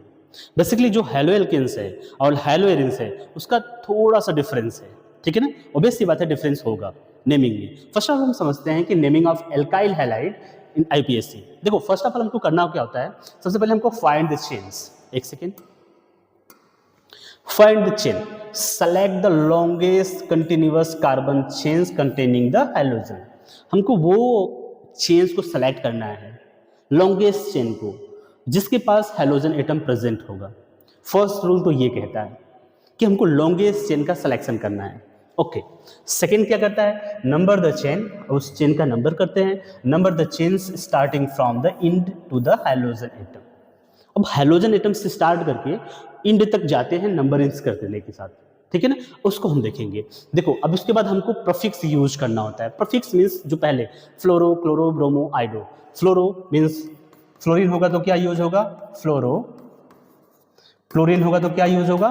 बेसिकली जो हेलो एल्केन्स है और हेलो एरिन्स है उसका थोड़ा सा डिफरेंस है, ठीक है ना। ऑब्वियस सी बात है डिफरेंस होगा नेमिंग में। फर्स्ट ऑफ ऑल हम समझते हैं कि naming of alkyl halide in IPSC. देखो फर्स्ट ऑफ ऑल हमको करना क्या होता है, सबसे पहले हमको फाइंड द चेन्स, एक second, find the chain, select the longest continuous carbon chains containing the hydrogen. हमको वो चेन्स को सेलेक्ट करना है, लॉन्गेस्ट चेन को जिसके पास हाइड्रोजन एटम प्रेजेंट होगा। फर्स्ट रूल तो ये कहता है कि हमको लॉन्गेस्ट चेन का सिलेक्शन करना है। ओके, सेकेंड क्या करता है, नंबर द चेन, उस चेन का नंबर करते हैं, number the chains starting from the end to the hydrogen atom. अब हाइड्रोजन एटम से स्टार्ट करके इंड तक जाते हैं नंबरिंग्स कर देने के साथ, ठीक है ना, उसको हम देखेंगे। देखो अब इसके बाद हमको प्रफिक्स यूज करना होता है। प्रफिक्स मीन्स जो पहले फ्लोरो, क्लोरो, ब्रोमो, आइडो। फ्लोरो मीन्स फ्लोरीन होगा तो क्या यूज होगा, फ्लोरो। क्लोरीन होगा तो क्या यूज होगा,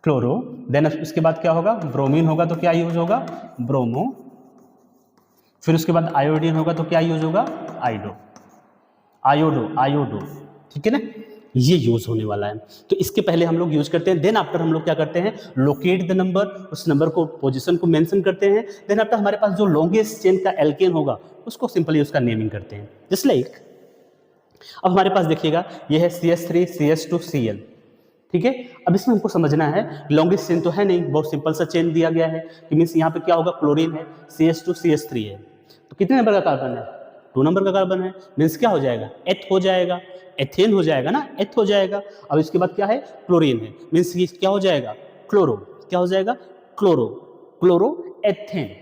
क्लोरो। देन उसके बाद क्या होगा, ब्रोमीन होगा तो क्या यूज होगा, ब्रोमो। फिर उसके बाद आयोडीन होगा तो क्या यूज होगा, आइडो, आयोडो, आयोडो, ठीक है ना, ये यूज होने वाला है। तो इसके पहले हम लोग यूज करते हैं, देन आफ्टर हम लोग क्या करते हैं, लोकेट द नंबर, उस नंबर को, पोजीशन को मेंशन करते हैं। देन आफ्टर हमारे पास जो लॉन्गेस्ट चेन का एल्केन होगा उसको सिंपली उसका नेमिंग करते हैं। जस्ट लाइक अब हमारे पास देखिएगा ये है CH3 CH2 Cl, ठीक है। अब इसमें हमको समझना है लॉन्गेस्ट चेन तो है नहीं, बहुत सिंपल सा चेन दिया गया है कि मीन्स यहाँ पे क्या होगा, क्लोरीन है, CH2 CH3 है, तो कितने नंबर का कार्बन है, 2 नंबर का कार्बन है, मीन्स क्या हो जाएगा, एथ हो जाएगा, एथेन हो जाएगा ना, एथ हो जाएगा। अब इसके बाद क्या है, क्लोरीन है, मीन्स ये क्या हो जाएगा, क्लोरो, क्या हो जाएगा, chloro, chloroethane.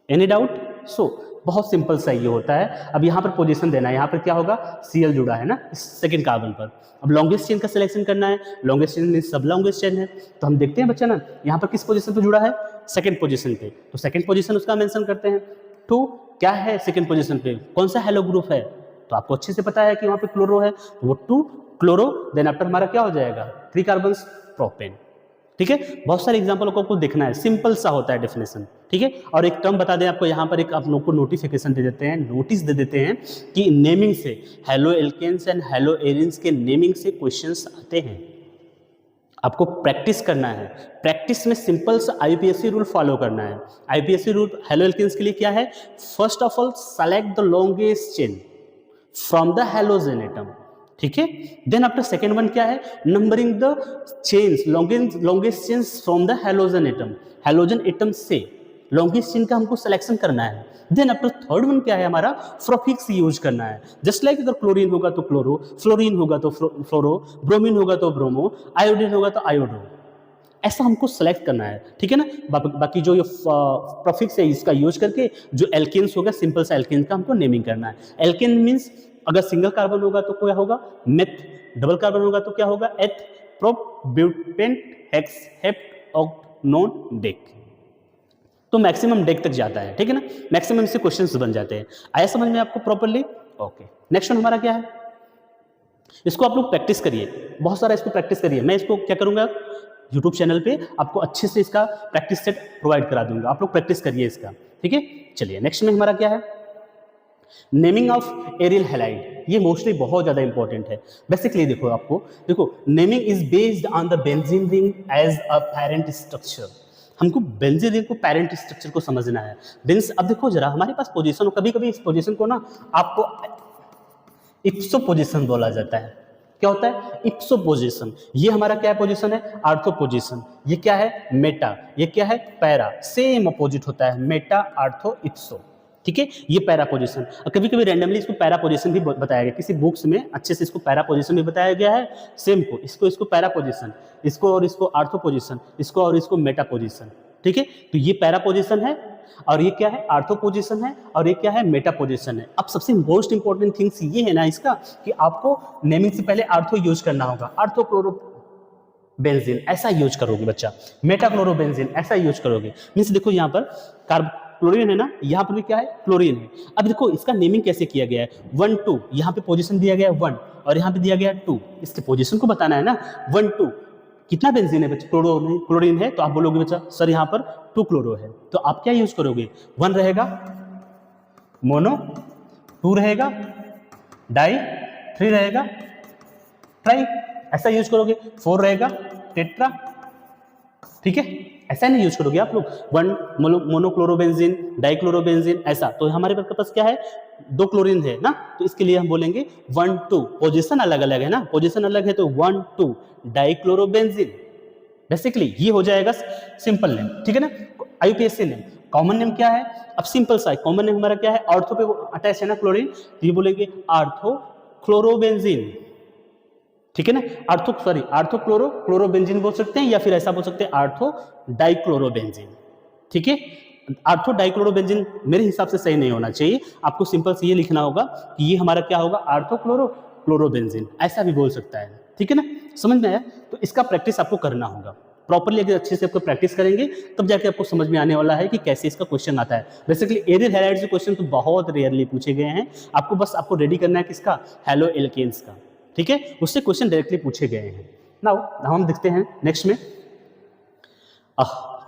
Any doubt? So बहुत सिंपल सा ये होता है। अब यहाँ पर पोजीशन देना है, यहाँ पर क्या होगा, Cl जुड़ा है ना इस सेकंड कार्बन पर। अब लॉन्गेस्ट चेन का सिलेक्शन करना है, लॉन्गेस्ट चेन मींस सब लॉन्गेस्ट चेन है, तो हम देखते हैं बच्चा ना यहाँ पर किस पोजीशन पे जुड़ा है, सेकंड पोजीशन पे, तो सेकंड पोजीशन उसका मेंशन करते हैं। 2 क्या है सेकंड पोजीशन पे, कौन सा हेलो ग्रुप है, तो आपको अच्छे से पता है कि वहाँ पे क्लोरो है, तो वो 2 क्लोरो, देन आफ्टर हमारा क्या हो जाएगा, 3 कार्बन प्रोपेन, ठीक है। बहुत सारे एग्जाम्पल को आपको देखना है, सिंपल सा होता है डेफिनेशन, ठीक है। और एक टर्म बता दें आपको, यहाँ पर एक आप लोग को नोटिफिकेशन दे देते हैं, नोटिस दे देते हैं कि नेमिंग से halo alkanes and halo arenes के नेमिंग से क्वेश्चंस आते हैं, आपको प्रैक्टिस करना है। प्रैक्टिस में सिंपल सा आईपीएससी रूल फॉलो करना है। आईपीएससी रूल हेलो एल्केन्स के लिए क्या है, first of all select the longest chain from the halogen atom, ठीक है। देन आफ्टर सेकेंड वन क्या है, numbering the chains, longest chains from the halogen atom, halogen atom से लॉन्गेस्ट चेन का हमको सिलेक्शन करना है। देन आफ्टर थर्ड वन क्या है हमारा, प्रोफिक्स यूज करना है। जस्ट लाइक अगर क्लोरीन होगा तो क्लोरो, फ्लोरीन होगा तो फ्लोरो, ब्रोमीन होगा तो ब्रोमो, आयोडीन होगा तो आयोडो, ऐसा हमको सेलेक्ट करना है, ठीक है ना। बाकी जो ये प्रोफिक्स है इसका यूज करके जो एल्केन्स होगा, सिंपल सा एल्केन का हमको नेमिंग करना है। एल्केन मीन्स अगर सिंगल कार्बन होगा तो क्या होगा, मेथ, डबल कार्बन होगा तो क्या होगा, eth, prop, but pent, hex, hept, oct, non, dec, तो मैक्सिमम डेक तक जाता है, ठीक है ना। मैक्सिमम से क्वेश्चंस बन जाते हैं। आया समझ में आपको प्रॉपर्ली? ओके, नेक्स्ट वन हमारा क्या है, इसको आप लोग प्रैक्टिस करिए, बहुत सारा इसको प्रैक्टिस करिए। मैं इसको क्या करूंगा, यूट्यूब चैनल पे आपको अच्छे से इसका प्रैक्टिस सेट प्रोवाइड करा दूंगा, आप लोग प्रैक्टिस करिए इसका, ठीक है। चलिए नेक्स्ट में हमारा क्या है, नेमिंग ऑफ एरियल हैलाइड। ये मोस्टली बहुत ज्यादा इंपॉर्टेंट है। बेसिकली देखो आपको, देखो naming is based on the benzene ring as a parent structure. हमको बेंजीन रिंग को पेरेंट स्ट्रक्चर को समझना है। बेंस अब देखो जरा हमारे पास पोजीशन, कभी कभी इस पोजीशन को ना आपको इप्सो पोजीशन बोला जाता है। क्या होता है, इप्सो पोजीशन। ये हमारा क्या पोजीशन है, आर्थो पोजीशन। ये क्या है, मेटा। ये क्या है, पैरा। सेम अपोजिट होता है, मेटा, आर्थो, इप्सो, ठीक है। ये पैरा पोजीशन, और कभी कभी रैंडमली इसको पैरा पोजीशन भी बताया गया, किसी बुक्स में अच्छे से इसको पैरा पोजीशन भी बताया गया है। सेम को इसको पैरा पोजीशन, इसको और इसको आर्थो पोजीशन, इसको और इसको मेटा पोजीशन, ठीक है। तो ये पैरा पोजीशन है, और ये क्या है, आर्थो पोजीशन है, और ये क्या है, मेटा पोजीशन है। अब सबसे मोस्ट इंपॉर्टेंट थिंग्स ये है ना इसका, कि आपको नेमिंग से पहले आर्थो यूज करना होगा। आर्थो क्लोरो बेंजीन ऐसा यूज करोगे बच्चा, मेटा क्लोरो बेंजीन ऐसा यूज करोगे। मीन्स देखो यहाँ पर क्लोरीन है ना, यहाँ पर भी क्या है, क्लोरीन है। अब देखो इसका नेमिंग कैसे किया गया है, 1 2, यहाँ पे पोजीशन दिया गया है 1, और यहाँ पे दिया गया है 2। इसके पोजीशन को बताना है ना, 1 2, कितना बेंजीन है बच्चा, क्लोरीन है, तो आप बोलोगे बच्चा सर यहाँ पर 2 क्लोरो है, तो आप क्या यूज करोगे, 1 रहेगा मोनो, 2 रहेगा डाई, 3 रहेगा, ट्राई, ऐसा यूज करोगे। 4 रहेगा टेट्रा, ठीक है, ऐसा नहीं यूज करोगे आप लोग, वन मोनोक्लोरोबेंजीन, डाइक्लोरोबेंजीन, ऐसा। तो हमारे पास क्या है, दो क्लोरीन है ना, तो इसके लिए हम बोलेंगे 1,2, पोजीशन अलग अलग है ना, पोजीशन अलग है तो 1,2 डाइक्लोरोबेंजीन। बेसिकली ये हो जाएगा सिंपल नेम, ठीक है ना। आईयूपीएसी नेम, कॉमन नेम क्या है, अब सिंपल सा कॉमन नेम हमारा क्या है, ऑर्थो पे अटैच है ना क्लोरीन, तो ये बोलेंगे आर्थो क्लोरोबेंजीन, ठीक है ना। आर्थो क्लोरोबेंजीन बोल सकते हैं, या फिर ऐसा बोल सकते हैं आर्थो डाइक्लोरोबेंजीन, ठीक है। आर्थो डाइक्लोरोबेंजीन मेरे हिसाब से सही नहीं होना चाहिए, आपको सिंपल से ये लिखना होगा कि ये हमारा क्या होगा, आर्थो क्लोरोबेंजीन, ऐसा भी बोल सकता है, ठीक है ना। समझ में आया, तो इसका प्रैक्टिस आपको करना होगा प्रॉपरली। अगर अच्छे से आपको प्रैक्टिस करेंगे तब जाके आपको समझ में आने वाला है कि कैसे इसका क्वेश्चन आता है। बेसिकली एरियल हैलाइड्स के क्वेश्चन तो बहुत रेयरली पूछे गए हैं, आपको रेडी करना है किसका, हैलो एल्केन्स का, ठीक है, उससे क्वेश्चन डायरेक्टली पूछे गए हैं। नाउ हम देखते हैं नेक्स्ट में,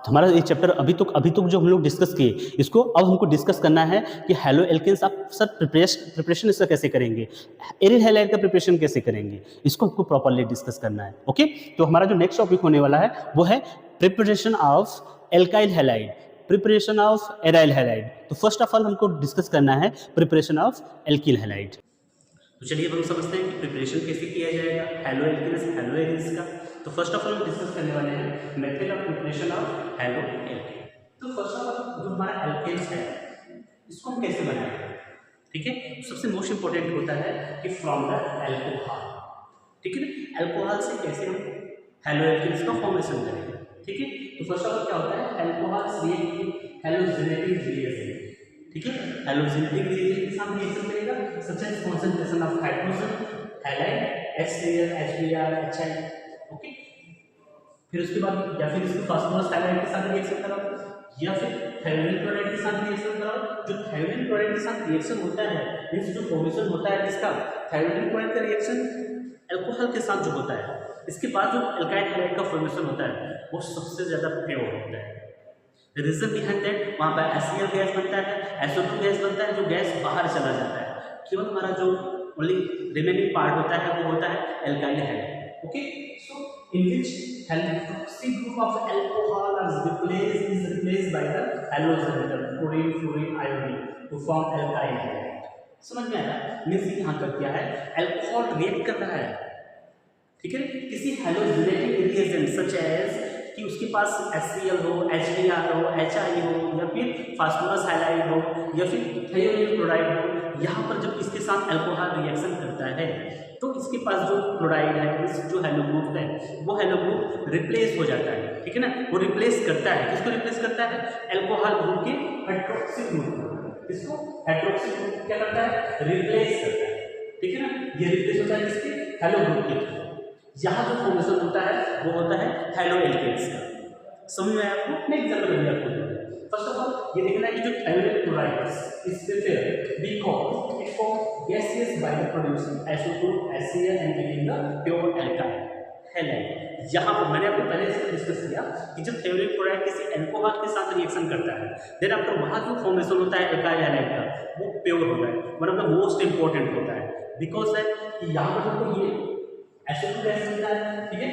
हमारा ये चैप्टर अभी तक जो हम लोग डिस्कस किए, इसको अब हमको डिस्कस करना है कि हैलो एल्केन्स आप सर प्रिपरेशन इसका कैसे करेंगे, एरियल हैलाइड का प्रिपरेशन कैसे करेंगे, इसको हमको प्रॉपरली डिस्कस करना है। ओके, तो हमारा जो नेक्स्ट टॉपिक होने वाला है वो है preparation of alkyl halide, preparation of aryl halide. तो फर्स्ट ऑफ ऑल हमको डिस्कस करना है प्रिपरेशन ऑफ एल्किल हैलाइड। तो चलिए हम समझते हैं कि प्रिपरेशन कैसे किया जाएगा हैलो एल्केन्स, हैलो एरिल्स का। तो फर्स्ट ऑफ ऑल हम डिस्कस करने वाले हैं method of preparation of halo alkane. तो फर्स्ट ऑफ ऑल जो हमारा एल्केन्स है इसको हम कैसे बनाएंगे, ठीक है। सबसे मोस्ट इंपॉर्टेंट होता है कि फ्रॉम द एल्कोहल, ठीक है ना, एल्कोहल से कैसे हम हैलो एल्केन्स का फॉर्मेशन करेंगे, ठीक है। तो फर्स्ट ऑफ ऑल क्या होता है, एल्कोहल रिएक्ट हैलोजेनेटिक रिएक्शन, ठीक है, हैलोजेनेटिक रिएक्शन के साथ रिएक्शन करेगा, such as concentration of hydrogen halide HCl HBr HI, okay. फिर उसके बाद या फिर इसको फास्फोरस हैलाइड के साथ रिएक्शन कराओ, या फिर थायोनिल क्लोराइड के साथ रिएक्शन कराओ। जो थायोनिल क्लोराइड के साथ रिएक्शन होता है, मींस जो फॉर्मेशन होता है इसका थायोनिल क्लोराइड का रिएक्शन अल्कोहल के साथ जो होता है, इसके बाद जो एल्काइल हैलाइड का फॉर्मेशन होता है वो सबसे ज्यादा प्योर होता है। रीजन बिहाइंड दैट, वहां पर HCl गैस बनता है, SO2 गैस बनता है, जो गैस बाहर चला जाता है, केवल हमारा जो ओनली रिमेनिंग पार्ट होता है वो होता है alkyl halide, okay. So in which hydroxy group of alcohol is replaced by the halogen metal chlorine, fluorine, iodine to form alkyl halide। समझ में आया, मींस यहाँ पर क्या है, अल्कोहल रिएक्ट कर रहा है, ठीक है, किसी हैलोजेनेटिक रिएजेंट सच एज कि उसके पास HCl हो, HBr हो, HI हो, या फिर फास्फोरस हैलाइड हो, या फिर थायोनिल क्लोराइड हो। यहाँ पर जब इसके साथ अल्कोहल रिएक्शन करता है तो इसके पास जो क्लोराइड है, इस जो हैलो ग्रुप है, वो हैलो ग्रुप रिप्लेस हो जाता है, ठीक है ना। वो रिप्लेस करता है, किसको रिप्लेस करता है, अल्कोहल ग्रुप के हाइड्रोक्सी ग्रुप। इसको हाइड्रोक्सी ग्रुप क्या करता है, रिप्लेस करता है, ठीक है ना। ये रिप्लेस होता है किसके, हैलो ग्रुप के। यहाँ जो फॉर्मेशन होता है वो होता है हैलो एल्केन्स का। समझ में आया आपको, मैं एग्जांपल दूंगा आपको। फर्स्ट ऑफ ऑल ये देखना है कि जो थायोनिल क्लोराइड इस पे फिर because it form gaseous by the producing SO2 HCl and giving the pure alkyl halide. यहाँ पर मैंने आपको पहले से डिस्कस किया कि जब थायोनिल क्लोराइड किसी अल्कोहल के साथ रिएक्शन करता है, देन आफ्टर वहाँ जो फॉर्मेशन होता है एल्काइल हैलाइड का वो प्योर होता है, one of the most important होता है, बिकॉज है कि यहाँ पर तो ये SO2 गैस बनता है, ठीक है,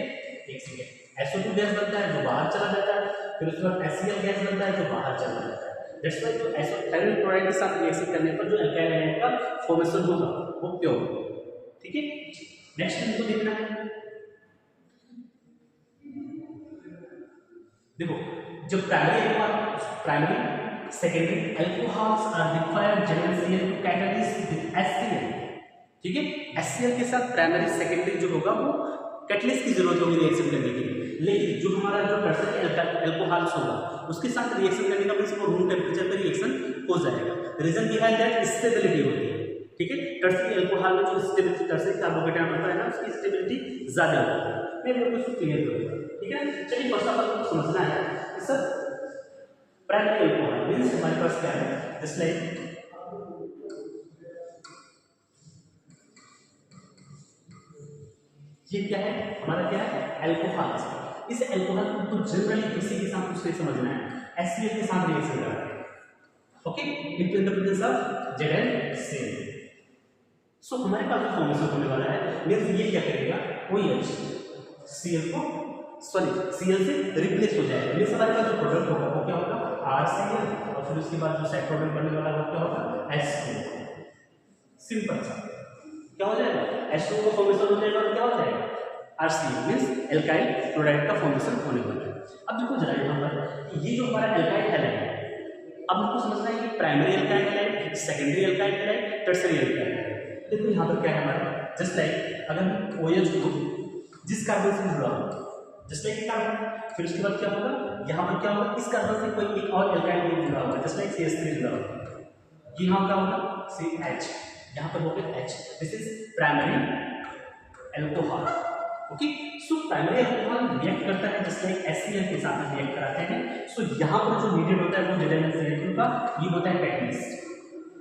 एक सेकेंड, SO2 गैस बनता है जो बाहर चला जाता है, फिर उसके बाद HCl गैस बनता है जो बाहर चला जाता है। दैट्स व्हाई जो थायोनिल क्लोराइड के साथ रिएक्शन करने पर जो एल्काइल हैलाइड का फॉर्मेशन होगा वो प्योर होगा, ठीक है। नेक्स्ट हमको देखना है, देखो जब primary secondary alcohols are required generally to catalyst with HCl, ठीक है। HCl के साथ प्राइमरी सेकेंडरी जो होगा वो कैटलिस्ट की जरूरत होगी रिएक्शन करने के लिए, लेकिन जो हमारा जो टर्सरी अल्कोहल्स होगा उसके साथ रिएक्शन करने का मींस वो रूम टेम्परेचर पर रिएक्शन हो जाएगा। रीजन बिहाइंड दैट स्टेबिलिटी होती है, ठीक है। टर्सरी अल्कोहल में जो स्टेबिलिटी, टर्सरी कार्बोकेटायन होता है ना, उसकी स्टेबिलिटी ज्यादा होती है। मैं बिल्कुल इसको क्लियर करूंगा, ठीक है। चलिए फर्स्ट ऑफ ऑल आपको समझना है कि सर प्राइमरी अल्कोहल मींस हमारे पास क्या है, जस्ट लाइक ये क्या है, हमारा क्या है, अल्कोहल। इस अल्कोहल को तो जनरली किसी के साथ उससे समझना है, HCl के साथ रिएक्शन कर रहा है, okay, in the presence of ZnCl। सो हमारे पास जो फॉर्मेशन होने वाला है मींस ये क्या करेगा, OH Cl को सॉरी Cl से रिप्लेस हो जाएगा। मींस हमारे पास जो प्रोडक्ट होगा वो क्या होगा RCl और फिर उसके बाद जो साइड प्रोडक्ट बनने वाला वो क्या होगा HCl। सिंपल सा क्या हो जाएगा H2O का फॉर्मेशन हो जाएगा और क्या हो जाएगा RCl मींस एल्काइल क्लोराइड का फॉर्मेशन होने वाला है। अब देखो जरा यहाँ पर ये जो हमारा एल्काइल हैलाइड है, अब हमको समझना है कि primary alkyl halide, secondary alkyl halide, tertiary alkyl halide. देखो यहाँ पर क्या है हमारा, जस्ट लाइक अगर हम OH को जिस कार्बन से जुड़ा हो जस्ट लाइक कार्बन, फिर उसके बाद क्या होगा यहाँ पर क्या होगा इस कार्बन से कोई एक और एल्काइल ग्रुप जुड़ा हुआ है जस्ट लाइक CH3 जुड़ा हुआ है, यहाँ क्या होगा CH, यहाँ पर हो गया H। This is primary alcohol. Okay, so primary alcohol react करता है जस्ट लाइक HCl के साथ में रिएक्ट कराते हैं। सो यहाँ पर जो नीडेड होता है वो ZnCl2 का ये होता है कैटलिस्ट।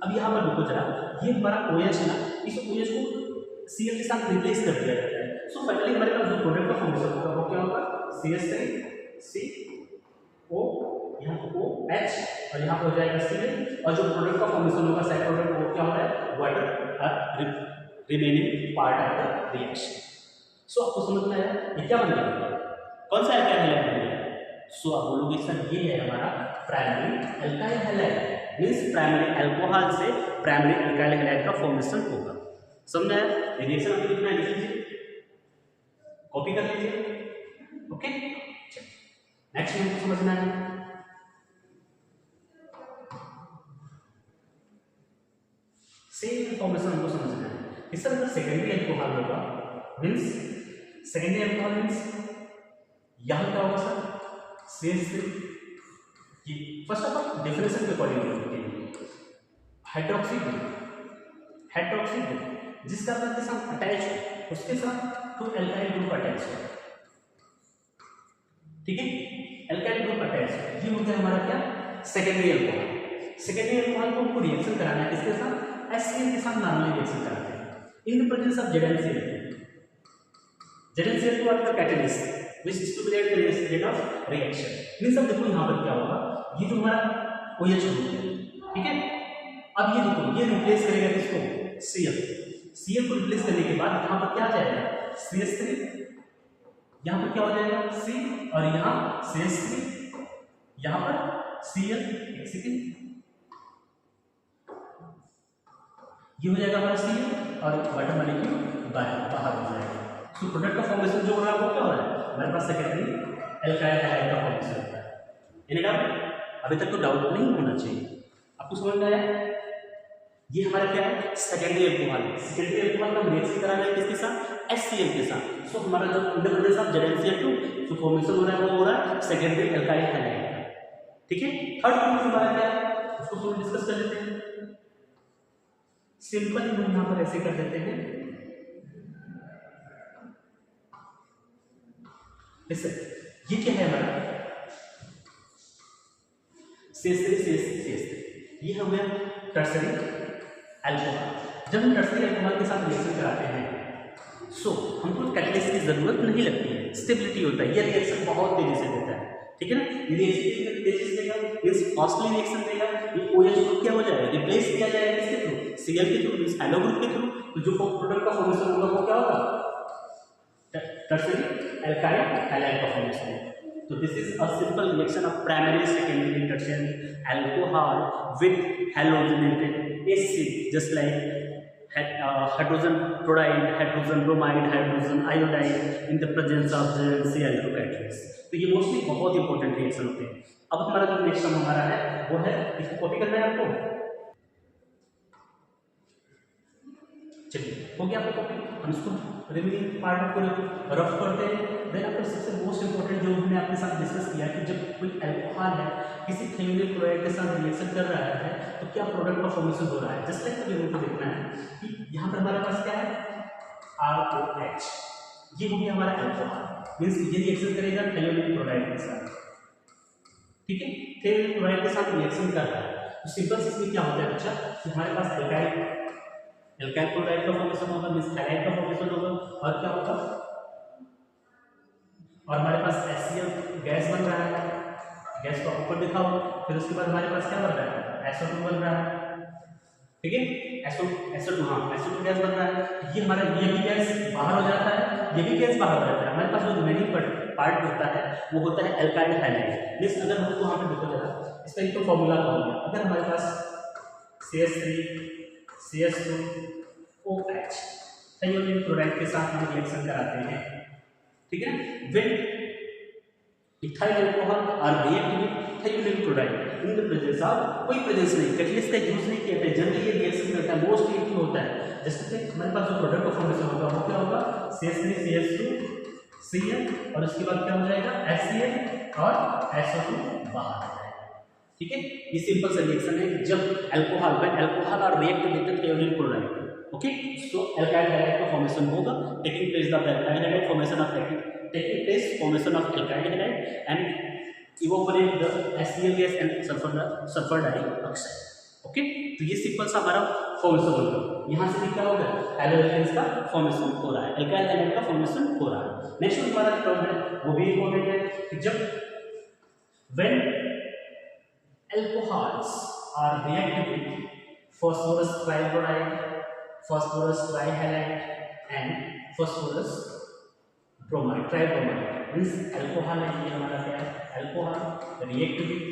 अब यहाँ पर देखो जरा ये हमारा OH है ना, इस OH को Cl के साथ रिप्लेस कर दिया जाता है। सो फाइनली हमारे पास जो प्रोडक्ट का फॉर्मेशन होगा वो क्या होगा CH3CO, यहाँ पर OH और यहाँ पर हो जाएगा Cl और जो प्रोडक्ट का फॉर्मेशन होगा साइड प्रोडक्ट वो क्या होता है water remaining part of the reaction. So आपको समझ में आया ये क्या बन गया, कौन सा एल्काइल हैलाइड बन गया। सो आप बोलोगे सर ये है हमारा primary alkyl halide, means primary alcohol से प्राइमरी एल्काइल हैलाइड का फॉर्मेशन होगा। समझ में आया, रिएक्शन आपको लिखना है, लिख लीजिए, कॉपी कर लीजिए। ओके, नेक्स्ट में समझना है सेम इन्फॉर्मेशन हमको समझना है। इस तरह का सेकेंडरी अल्कोहल होगा मींस सेकेंडरी अल्कोहल मींस यहाँ क्या होगा सर CH3। ये फर्स्ट ऑफ ऑल डेफिनेशन के अकॉर्डिंग होती है हाइड्रोक्सी ग्रुप जिस कार्बन के साथ अटैच हो उसके साथ टू एल्काइल ग्रुप अटैच है, ठीक है, एल्काइल ग्रुप अटैच है, ये होता है हमारा क्या सेकेंडरी अल्कोहल। सेकेंडरी अल्कोहल को हमको रिएक्शन कराना है किसके साथ HCl के साथ नॉर्मली रिएक्शन कराते हैं इन the presence of ZnCl। ZnCl2 आपका catalyst which stimulate the rate of reaction। Means अब देखो यहाँ पर क्या होगा, ये जो हमारा OH ग्रुप है, ठीक है, अब ये देखो ये रिप्लेस करेगा किसको Cl को रिप्लेस करने के बाद यहाँ पर क्या आ जाएगा CH3, यहाँ पर क्या हो जाएगा C और यहाँ CH3, यहाँ पर Cl, एक सेकेंड, ये हो जाएगा हमारा Cl और वाटर मॉलिक्यूल बाहर हो जाएगा। तो प्रोडक्ट का फॉर्मेशन जो हो रहा है वो क्या हो रहा है हमारे पास सेकेंडरी एल्काइल हैलाइड का फॉर्मेशन होता है। यानी डाउट अभी तक तो डाउट नहीं होना चाहिए, आपको समझ में आया। ये हमारा क्या है सेकेंडरी अल्कोहल। सेकेंडरी अल्कोहल का रिएक्शन कराना है किसके साथ HCl के साथ। सो हमारा जो इन द प्रेजेंस ऑफ ZnCl2 जो फॉर्मेशन हो रहा है वो हो रहा है सेकेंडरी एल्काइल हैलाइड का, ठीक है। थर्ड पॉइंट हमारा क्या है उसको थोड़ा डिस्कस कर लेते हैं। सिंपल हम यहाँ पर ऐसे कर देते हैं, ये क्या है हमारा CH3 ये हो गया टर्सरी अल्कोहल। जब हम टर्सरी अल्कोहल के साथ रिएक्शन कराते हैं सो हमको कैटलिस्ट की जरूरत नहीं लगती है, स्टेबिलिटी होता है, ये रिएक्शन बहुत तेजी से देता है, ठीक है ना। ये रिएक्शन तेजी से देगा मींस फास्टली रिएक्शन देगा। ये OH ग्रुप क्या हो जाएगा रिप्लेस किया जाएगा किसके थ्रू Cl के थ्रू मींस हैलो ग्रुप के थ्रू। तो जो प्रोडक्ट का फॉर्मेशन होगा वो क्या होगा टर्सरी एल्काइल हैलाइड का फॉर्मेशन। तो this is a simple reaction of primary secondary tertiary alcohol with halogenated acid just like hydrogen chloride, hydrogen bromide, hydrogen iodide in the presence of ZnCl2 catalyst. तो ये mostly बहुत important reaction होते हैं। अब हमारा जो next term हमारा है वो है, इसको कॉपी करना है आपको, चलिए हो गया आपको कॉपी। हम इसको रिमेनिंग पार्ट को रफ करते हैं। देन आपको सबसे मोस्ट इंपॉर्टेंट जो हमने आपके साथ डिस्कस किया कि जब कोई अल्कोहल है किसी थियोनिक क्लोराइड के साथ रिएक्शन कर रहा है तो क्या प्रोडक्ट का फॉर्मेशन हो रहा है। जस्ट लाइक अभी हमको देखना है कि यहाँ पर हमारे पास क्या है ROH, ये हो गया हमारा अल्कोहल मींस ये रिएक्शन करेगा थियोनिक क्लोराइड के साथ, ठीक है, थियोनिक क्लोराइड के साथ रिएक्शन कर रहा है। तो सिंपल इसमें क्या होता है बच्चा कि हमारे पास एल्काइल क्लोराइड का फॉर्मेशन होगा मींस हैलाइड का फॉर्मेशन होगा और क्या होगा और हमारे पास HCl गैस बन रहा है, गैस को ऊपर दिखाओ, फिर उसके बाद हमारे पास क्या बन रहा है SO2 बन रहा है, ठीक है, SO2 हाँ SO2 गैस बन रहा है। ये हमारा ये भी गैस बाहर हो जाता है, ये भी गैस बाहर हो जाता है। हमारे पास जो रिमेनिंग पार्ट होता है वो होता है एल्काइल हैलाइड। मींस अगर हमको वहां पे देखो जरा इसका एक तो फॉर्मूला क्या होगा, अगर हमारे पास CH3 CH2 OH थायोलीन क्लोराइड के साथ हम रिएक्शन कराते हैं, ठीक है, व्हेन इथाइल अल्कोहल और रिएक्ट विद थायोलीन chloride in the presence of, कोई प्रेजेंस नहीं, कैटलिस्ट का यूज नहीं किया है, जनरली ये रिएक्शन करता है, मोस्ट रिएक्टिव होता है। जैसे कि हमारे पास जो प्रोडक्ट का फॉर्मेशन होगा वो क्या होगा, CH3 CH2 Cl और उसके बाद क्या हो जाएगा HCl और SO2 बाहर आ जाएगा, ठीक है। ये सिंपल सा रिएक्शन है जब अल्कोहल व्हेन अल्कोहल और रिएक्ट विद थायोलीन chloride, okay, so alkyl halide का फॉर्मेशन होगा, taking place the alkyl halide formation of taking place formation of alkyl halide and evaporate the HCl gas and sulfur dioxide, okay. तो ये simple सा हमारा formation होगा। यहाँ से भी क्या होगा, हैलोजेन्स का फॉर्मेशन हो रहा है, अल्काइल हैलाइड का फॉर्मेशन हो रहा है। नेक्स्ट हमारा टर्म है वो भी इंपॉर्टेंट है कि जब when alcohols are react with phosphorus trichloride, phosphorus trihalide and phosphorus bromide, tribromide means alcohol है, ये हमारा क्या है, alcohol react with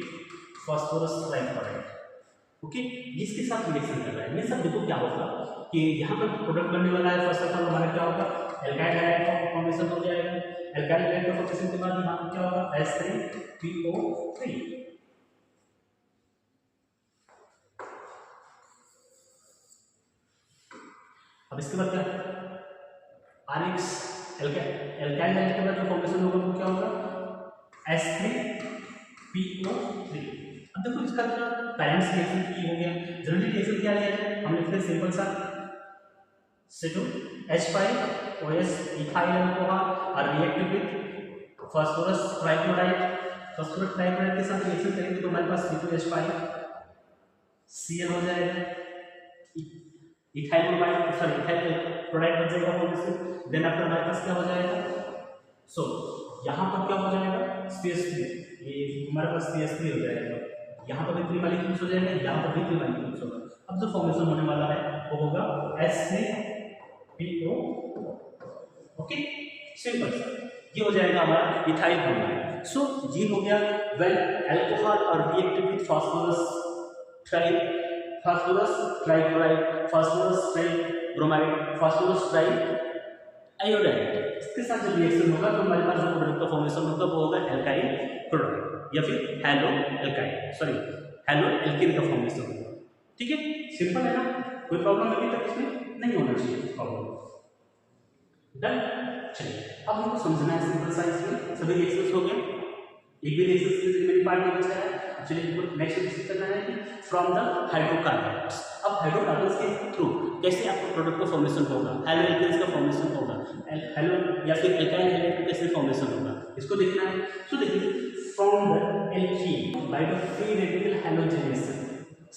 phosphorus trichloride, okay, जिसके साथ रिएक्शन कर रहा है। मींस अब देखो क्या होगा कि यहाँ पर प्रोडक्ट बनने वाला है, फर्स्ट ऑफ ऑल हमारा क्या होगा, अल्काइल हैलाइड का फॉर्मेशन हो जाएगा। अल्काइल हैलाइड का फॉर्मेशन के बाद यहाँ पर क्या होगा, H3PO3, अब इसके बाद क्या RX अल्काइल हैलाइड के बाद जो फॉर्मेशन होगा वो क्या होगा, H3PO3। अब देखो इसका जो पैरेंट्स रिएक्शन की हो गया, जनरली रिएक्शन क्या लिया जाए, हम लिखते हैं सिंपल सा C2H5OH इथाइल अल्कोहल और react with phosphorus trichloride, phosphorus trichloride के साथ रिएक्शन करेंगे तो हमारे पास C2H5Cl हो जाएगा, ethyl chloride sorry ethyl chloride बन जाएगा फॉर्मेशन। देन आफ्टर हमारे पास क्या हो जाएगा, सो यहाँ पर क्या हो जाएगा, CH3, ये हमारे पास CH3 हो जाएगा, यहाँ पर भी 3 मॉलिक्यूल्स हो जाएंगे, यहाँ पर भी 3 मॉलिक्यूल्स होगा। अब जो फॉर्मेशन होने वाला है वो होगा H3PO, ओके, सिंपल सा ये हो जाएगा हमारा इथाइल ब्रोमाइड। सो ये हो गया व्हेन अल्कोहल और react with phosphorus trichloride, phosphorus tribromide, phosphorus triiodide, इसके साथ जब रिएक्शन होगा तो हमारे पास जो प्रोडक्ट का फॉर्मेशन होगा वो होगा एल्काइल क्लोराइड या फिर हैलो एल्कीन का फॉर्मेशन होगा, ठीक है। सिंपल है ना, कोई प्रॉब्लम अभी तक इसमें नहीं होना चाहिए प्रॉब्लम, डन। चलिए अब हमको समझना है सिंपल सा, इसमें सभी रिएक्शंस हो गए, एक भी रिएक्शन मेरी पार्ट नहीं बचा है। चलिए नेक्स्ट डिस्कस करना है कि फ्रॉम द हाइड्रोकार्बन्स। अब हाइड्रोकार्बन्स के थ्रू कैसे आपको प्रोडक्ट का फॉर्मेशन होगा, हैलो एल्केन्स का फॉर्मेशन होगा, हैलो या फिर एल्काइल हैलाइड का कैसे फॉर्मेशन होगा, इसको देखना है। तो देखिए from the alkene by the free radical halogenation,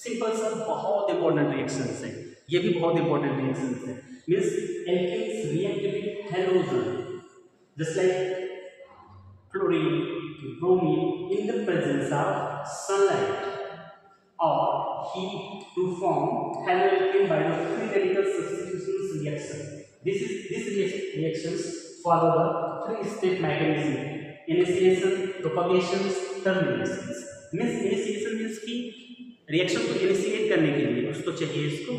simple सा बहुत इंपॉर्टेंट रिएक्शंस है, ये भी बहुत इंपॉर्टेंट रिएक्शंस है। Means alkanes react with halogen just like chlorine, bromine in the presence of sunlight or heat to form haloalkane by the free radical substitution reaction. These reactions follow the three-step mechanism: initiation, propagation, terminations. Means initiation means कि reaction को initiate करने के लिए उसको चाहिए, इसको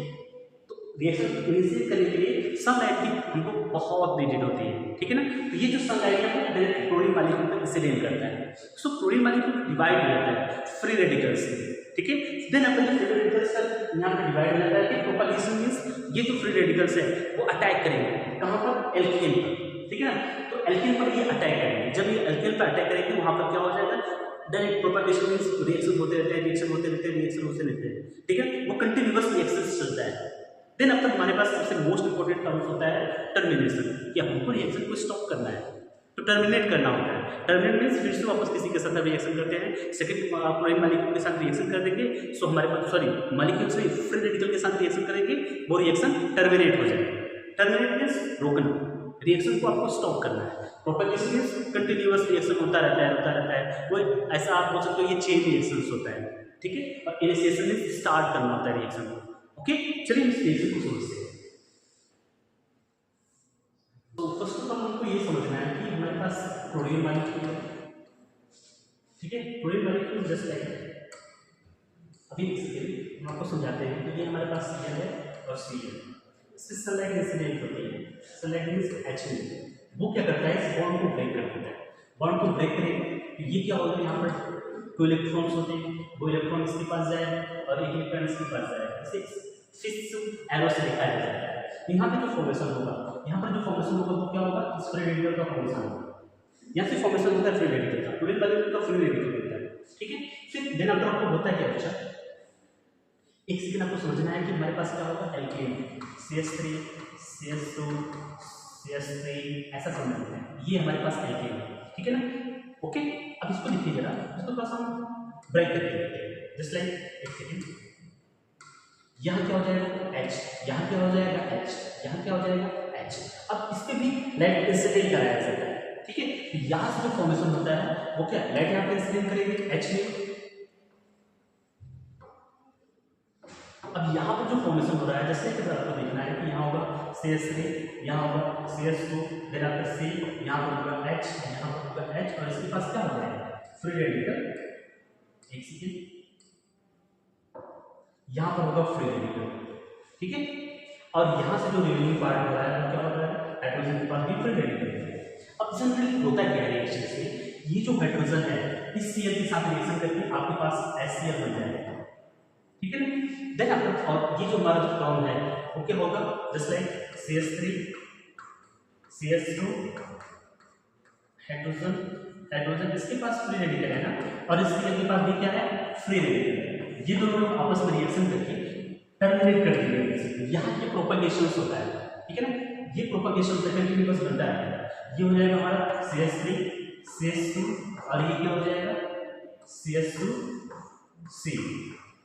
तो reaction को इनिशिएट करने के लिए सनलाइट की हमको बहुत नीडेड होती है, ठीक है ना। तो ये जो सनलाइट है वो डायरेक्ट क्लोरीन मॉलिक्यूल पर इंसिडेंट करता है, सो क्लोरीन मॉलिक्यूल डिवाइड हो जाता है फ्री रेडिकल्स से, ठीक है। देन अपन जो फ्री रेडिकल्स का यहाँ पर डिवाइड हो जाता है कि प्रोपगेशन मींस ये जो फ्री रेडिकल्स है वो अटैक करेंगे कहाँ पर, एल्केन पर, ठीक है ना। तो एल्केन पर ये अटैक करेंगे, जब ये एल्केन पर अटैक करेंगे वहाँ पर क्या हो जाएगा, डायरेक्ट प्रोपगेशन मींस रिएक्शन होते रहते हैं, रिएक्शन होते रहते हैं, रिएक्शन होते रहते हैं, ठीक है, वो कंटिन्यूअस रिएक्शन चलता है। देन अब तक हमारे पास सबसे मोस्ट इंपॉर्टेंट टर्म्स होता है टर्मिनेशन, कि हमको रिएक्शन को स्टॉप करना है तो टर्मिनेट करना होता है। टर्मिनेट मींस फिर से वापस किसी के साथ रिएक्शन करते हैं, सेकंड क्लोरीन मॉलिक्यूल के साथ रिएक्शन कर देंगे, सो हमारे पास सॉरी मॉलिक्यूल से फ्री रेडिकल के साथ रिएक्शन करेंगे, वो रिएक्शन टर्मिनेट हो जाएगा। टर्मिनेट मींस ब्रोकन, रिएक्शन को आपको स्टॉप करना है। प्रोपगेशन मींस कंटिन्यूअस रिएक्शन होता रहता है, वो ऐसा आप बोल सकते हो ये चेन रिएक्शंस होता है, ठीक है। और इनिशिएशन मींस स्टार्ट करना होता है रिएक्शन को, ओके। चलिए इस रिएक्शन को समझते हैं। तो फर्स्ट ऑफ ऑल हमको ये समझना है कि हमारे पास क्लोरीन मॉलिक्यूल, ठीक है, क्लोरीन मॉलिक्यूल जस्ट लाइक, अभी हम आपको समझाते हैं। तो ये हमारे पास Cl है और Cl, इससे सनलाइट इंसिडेंट होती है, सनलाइट मींस H, वो क्या करता है, इस बॉन्ड को ब्रेक कर देता है। बॉन्ड को ब्रेक करेगा तो ये क्या होगा, यहाँ पर 2 इलेक्ट्रॉन्स होते हैं, 2 इलेक्ट्रॉन इसके पास जाएगा और 1 इलेक्ट्रॉन इसके पास जाएगा, इसे फिक्स एरो से दिखाया जाता है। यहाँ पे जो फॉर्मेशन होगा, यहाँ पर जो फॉर्मेशन होगा वो क्या होगा, फ्री रेडिकल का फॉर्मेशन होगा, यहाँ से फॉर्मेशन होता है फ्री रेडिकल का, क्लोरीन मॉलिक्यूल का फ्री रेडिकल होता है, ठीक है। फिर देन आफ्टर आपको होता है क्या बच्चा, एक सेकंड आपको समझना है कि हमारे पास क्या होगा, एल्केन CH3 CH2 CH3 ऐसा समझना है, ये हमारे पास एल्केन है, ठीक है ना, ओके। अब इसको देखिए जरा, इसको थोड़ा सा हम ब्रेक करके देखते हैं, जस्ट लाइक, एक सेकंड, यहाँ क्या हो जाएगा H, यहाँ क्या हो जाएगा H, यहाँ क्या हो जाएगा H। अब इस पे भी लाइट इंसिडेंट कराया जाता है, ठीक है। तो यहाँ से जो फॉर्मेशन होता है वो क्या, लाइट यहाँ पे इंसिडेंट करेगी H में। अब यहाँ पर जो फॉर्मेशन हो रहा है, जैसे कि आपको देखना है कि यहाँ होगा CH3, यहाँ होगा CH2, देन आफ्टर C, यहाँ पर होगा H, यहाँ पर होगा H, और इसके पास क्या हो जाएगा, फ्री रेडिकल, एक सेकंड, यहाँ पर होगा फ्री रेडिकल, ठीक है। और यहाँ से जो रिमेनिंग पार्ट हो रहा है वो क्या हो रहा है, हाइड्रोजन के पास भी फ्री रेडिकल है। अब जनरली होता क्या है रिएक्शन से, ये जो हाइड्रोजन है इस Cl के साथ रिएक्शन करके आपके पास HCl बन जाएगा, ठीक है ना। देन और ये जो हमारा जो टर्म है वो क्या होगा, just like CH3 CH2 hydrogen इसके पास फ्री रेडिकल है ना, और इस Cl के पास भी क्या है, फ्री रेडिकल है। ये दोनों लोग आपस में रिएक्शन करके टर्मिनेट कर देंगे, यहाँ ये प्रोपेगेशन होता है, ठीक है ना, ये प्रोपेगेशन कंटिन्यूअस बनता है। ये हो जाएगा हमारा CH3 CH2 और ये क्या हो जाएगा CH2C,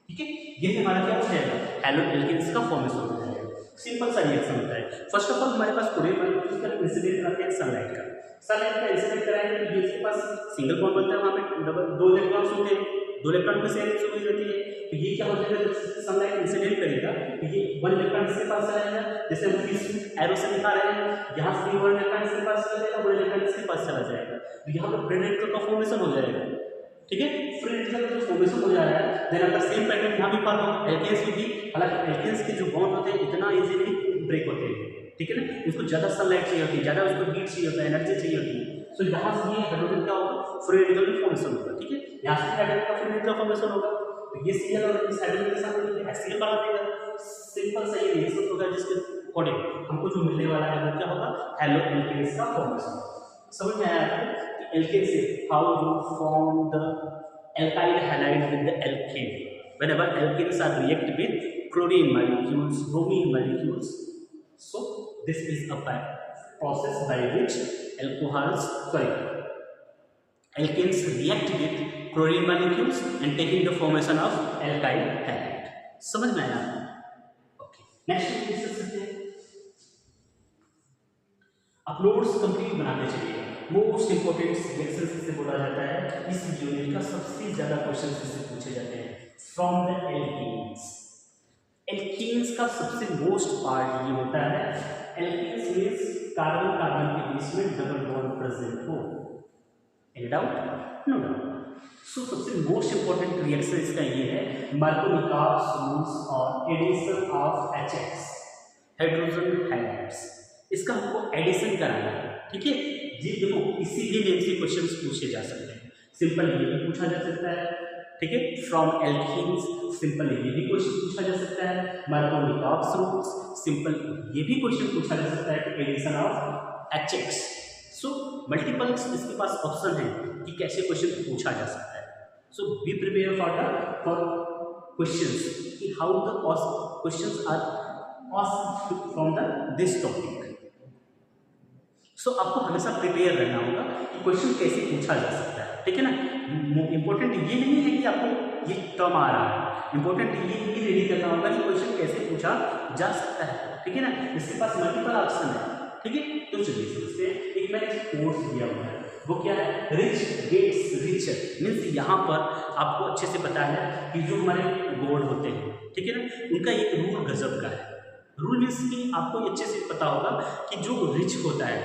ठीक है। ये हमारा क्या हो जाएगा, हैलो एल्केन्स का फॉर्मेशन हो जाएगा। सिंपल सा रिएक्शन होता है। फर्स्ट ऑफ ऑल हमारे पास क्लोरीन मॉलिक्यूल का इंसिडेंट करते हैं सनलाइट का, सनलाइट का इंसिडेंट कराएंगे तो इसके पास सिंगल बॉन्ड बनता है, वहाँ पे डबल 2 इलेक्ट्रॉन्स होते हैं, 2 इलेक्ट्रॉन की शेयरिंग शुरू हो जाती है। तो ये क्या हो जाएगा, जब सनलाइट इंसिडेंट करेगा तो ये 1 इलेक्ट्रॉन इसके पास चला जाएगा, जैसे हम इस एरो से दिखा रहे हैं, यहाँ से 1 इलेक्ट्रॉन इसके पास चला जाएगा, 1 इलेक्ट्रॉन इसके पास चला जाएगा, तो यहाँ पर फ्री रेडिकल का फॉर्मेशन हो जाएगा, ठीक है। फ्री रेडिकल का जो फॉर्मेशन हो जा रहा है, देन अगर सेम पैटर्न यहाँ भी फॉलो होगा एल्केन्स में भी, हालांकि एल्केन्स के जो बॉन्ड होते हैं इतना इजीली ब्रेक होते हैं, ठीक है ना, उसको ज़्यादा सनलाइट चाहिए होती है, ज़्यादा उसको हीट चाहिए होता है, एनर्जी चाहिए होती है। सो यहाँ से ये हाइड्रोजन क्या होगा, फ्री रेडिकल का फॉर्मेशन होगा, ठीक है। यहाँ से हाइड्रोजन का फ्री रेडिकल फॉर्मेशन होगा, तो ये Cl और इस हाइड्रोजन के साथ मिलकर HCl बना देगा। सिंपल सा ये रिएक्शन होगा जिसके अकॉर्डिंग हमको जो मिलने वाला है वो क्या होगा, हैलो एल्केन्स का फॉर्मेशन। समझ में आया आपको कि एल्केन से how you form the alkyl halide with the alkane whenever alkanes are react with chlorine molecules, bromine molecules. So this is a process by which alkanes react with chlorine molecules and taking the formation of alkyl halide. समझ में आया? Okay, next discuss करते हैं। Uploads complete बनाते चलिए। Most important reaction से बोला जाता है, इस यूनिट का सबसे ज्यादा क्वेश्चन इससे पूछे जाते हैं फ्रॉम द एल्कीन्स। एल्कीन्स का सबसे मोस्ट पार्ट ये होता है, एल्कीन्स मींस कार्बन कार्बन के बीच में डबल बॉन्ड प्रेजेंट हो। Any doubt? No doubt. So सबसे मोस्ट इंपोर्टेंट रिएक्शन इसका ये है, मार्कोनिकॉव्स रूल्स और addition of HX, hydrogen hydrides. इसका हमको एडिशन कराना है, ठीक है जी। देखो किसी भी नेम से क्वेश्चंस पूछे जा सकते हैं, सिंपल ये भी पूछा जा सकता है, ठीक है, फ्रॉम एल्कीन्स, सिंपल ये भी क्वेश्चन पूछा जा सकता है, मार्कोनिकॉव्स रूल्स, सिंपल ये भी क्वेश्चन पूछा जा सकता है कि addition of HX। So multiples इसके पास ऑप्शन है कि कैसे क्वेश्चन पूछा जा सकता है। So be prepare for questions कि how the questions are asked from this topic. So आपको हमेशा प्रिपेयर रहना होगा कि क्वेश्चन कैसे पूछा जा सकता है, ठीक है ना। इंपॉर्टेंट ये नहीं है कि आपको ये टर्म आ रहा है, इंपॉर्टेंट ये भी रेडी करना होगा कि क्वेश्चन कैसे पूछा जा सकता है, ठीक है ना। इसके पास मल्टीपल ऑप्शन है, ठीक है। तो चलिए समझते हैं। एक मैंने कोर्स दिया हुआ है, वो क्या है, रिच गेट्स रिचर, मीन्स यहाँ पर आपको अच्छे से पता है कि जो हमारे गॉड होते हैं, ठीक है ना, उनका एक रूल गजब का है। रूल मीन्स कि आपको अच्छे से पता होगा कि जो रिच होता है,